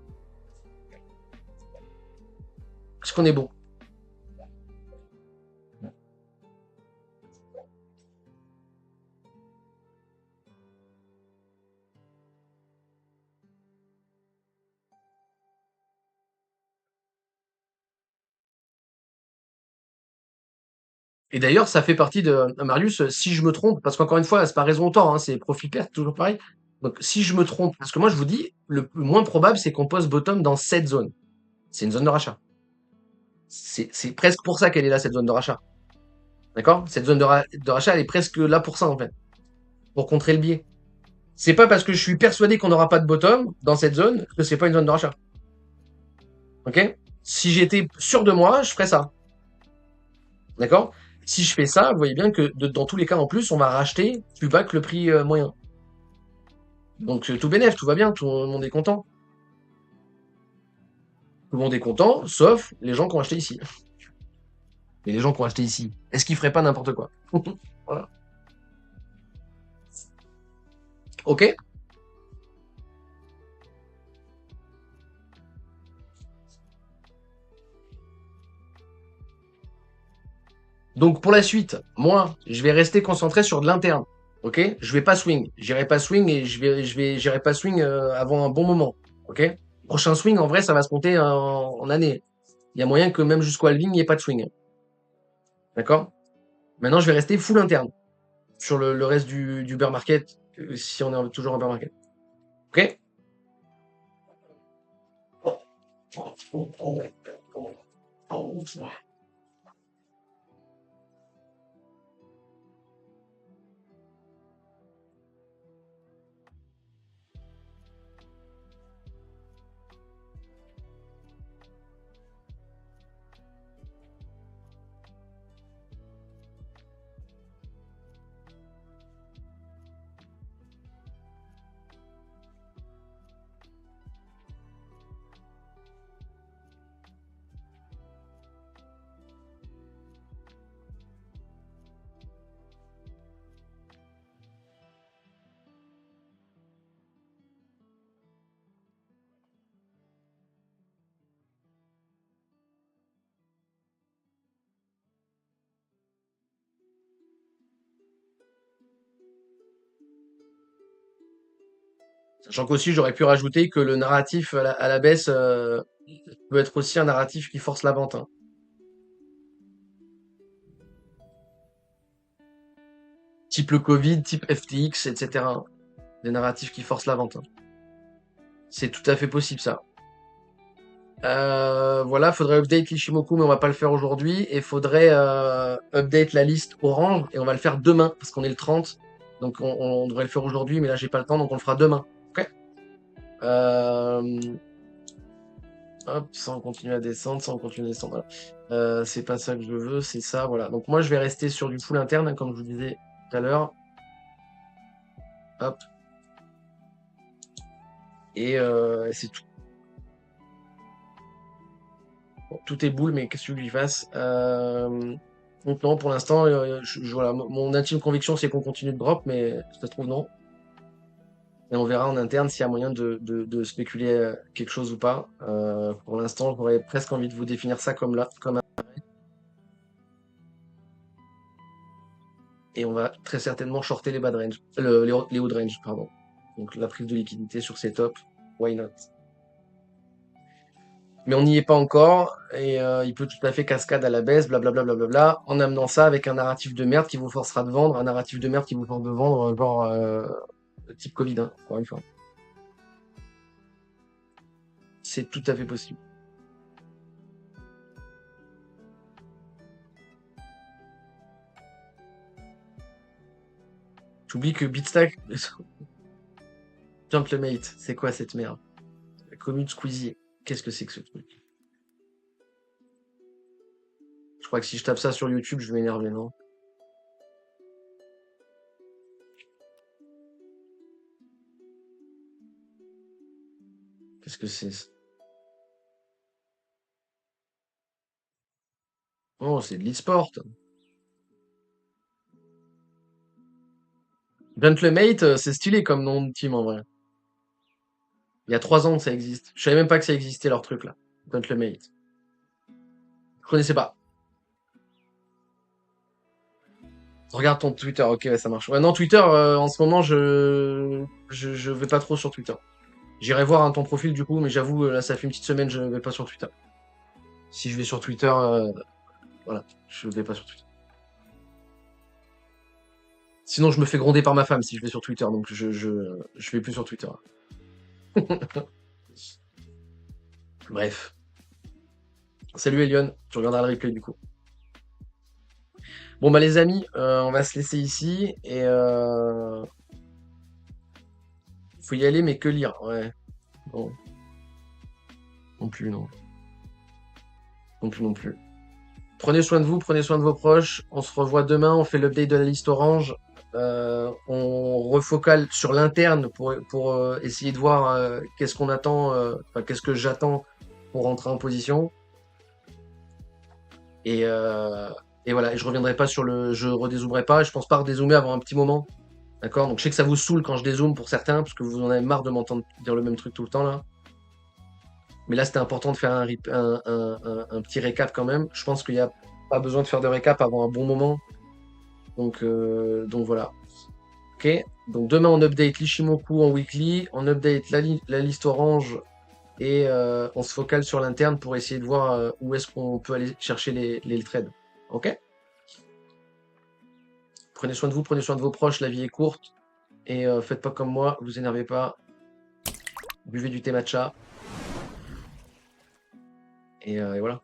Speaker 1: Est-ce qu'on est bon? Et d'ailleurs, ça fait partie de Marius, si je me trompe, parce qu'encore une fois, c'est pas raison ou tort, hein, c'est profit-perte, toujours pareil. Donc, si je me trompe, parce que moi, je vous dis, le moins probable, c'est qu'on pose bottom dans cette zone. C'est une zone de rachat. C'est presque pour ça qu'elle est là, cette zone de rachat. D'accord? Cette zone de rachat, elle est presque là pour ça, en fait. Pour contrer le biais. C'est pas parce que je suis persuadé qu'on n'aura pas de bottom dans cette zone que c'est pas une zone de rachat. Ok? Si j'étais sûr de moi, je ferais ça. D'accord? Si je fais ça, vous voyez bien que dans tous les cas en plus, on va racheter plus bas que le prix moyen. Donc tout bénef, tout va bien, tout le monde est content. Tout le monde est content, sauf les gens qui ont acheté ici. Et les gens qui ont acheté ici, est-ce qu'ils feraient pas n'importe quoi? Voilà. Ok? Donc pour la suite, moi, je vais rester concentré sur de l'interne. Ok? Je vais pas swing. J'irai pas swing et j'irai pas swing avant un bon moment. Ok? Prochain swing, en vrai, ça va se compter en année. Il y a moyen que même jusqu'au halving, il n'y ait pas de swing. D'accord? Maintenant, je vais rester full interne sur le reste du bear market, si on est toujours en bear market. Ok? Sachant qu'aussi, j'aurais pu rajouter que le narratif à la baisse peut être aussi un narratif qui force la vente, hein. Type le Covid, type FTX, etc. Des narratifs qui forcent la vente, hein. C'est tout à fait possible, ça. Voilà, faudrait update l'Ishimoku, mais on va pas le faire aujourd'hui. Et faudrait update la liste orange, et on va le faire demain, parce qu'on est le 30. Donc on devrait le faire aujourd'hui, mais là j'ai pas le temps, donc on le fera demain. Ok. Hop, sans continuer à descendre, sans continuer à descendre. Voilà. C'est pas ça que je veux, c'est ça, voilà. Donc moi je vais rester sur du full interne, hein, comme je vous disais tout à l'heure. Hop. Et c'est tout. Bon, tout est boule, mais qu'est-ce que j'y fasse? Donc non, pour l'instant, voilà, mon intime conviction, c'est qu'on continue de drop, mais ça se trouve non. Et on verra en interne s'il y a moyen de spéculer quelque chose ou pas. Pour l'instant, j'aurais presque envie de vous définir ça comme là, comme un... Et on va très certainement shorter les bad range, les hauts range, pardon. Donc la prise de liquidité sur ces tops, why not? Mais on n'y est pas encore, et il peut tout à fait cascade à la baisse, blablabla, blablabla, en amenant ça avec un narratif de merde qui vous forcera de vendre, un narratif de merde qui vous force de vendre, genre type Covid, hein, encore une fois. C'est tout à fait possible. J'oublie que Beatstack, Jumplemate, c'est quoi cette merde? La commune Squeezie, qu'est-ce que c'est que ce truc? Je crois que si je tape ça sur YouTube, je vais m'énerver, non? Qu'est-ce que c'est? Oh, c'est de l'e-sport. Jumplemate, c'est stylé comme nom de team en vrai. Il y a 3 ans que ça existe. Je savais même pas que ça existait leur truc là. Jumplemate. Je connaissais pas. Regarde ton Twitter, ok, ouais, ça marche. Ouais, non, Twitter, en ce moment, je vais pas trop sur Twitter. J'irai voir hein, ton profil du coup, mais j'avoue, là, ça fait une petite semaine, je vais pas sur Twitter. Si je vais sur Twitter, voilà, je vais pas sur Twitter. Sinon, je me fais gronder par ma femme si je vais sur Twitter, donc je vais plus sur Twitter. Bref. Salut Elion, tu regarderas le replay du coup. Bon bah les amis, on va se laisser ici et faut y aller mais que lire, ouais. Non, non plus, non. Non plus, non plus. Prenez soin de vous, prenez soin de vos proches. On se revoit demain, on fait l'update de la liste orange. On refocale sur l'interne pour essayer de voir qu'est-ce qu'on attend, enfin, qu'est-ce que j'attends pour rentrer en position. Et, euh, et voilà, et je reviendrai pas sur le. Je redézoomerai pas. Je pense pas redézoomer avant un petit moment. D'accord? Donc je sais que ça vous saoule quand je dézoome pour certains, parce que vous en avez marre de m'entendre dire le même truc tout le temps là. Mais là, c'était important de faire un petit récap quand même. Je pense qu'il n'y a pas besoin de faire de récap avant un bon moment. Donc voilà. Ok. Donc demain, on update l'Ishimoku en weekly, on update la liste orange et on se focalise sur l'interne pour essayer de voir où est-ce qu'on peut aller chercher les trades. Ok? Prenez soin de vous, prenez soin de vos proches, la vie est courte. Et faites pas comme moi, vous énervez pas. Buvez du thé matcha. et voilà.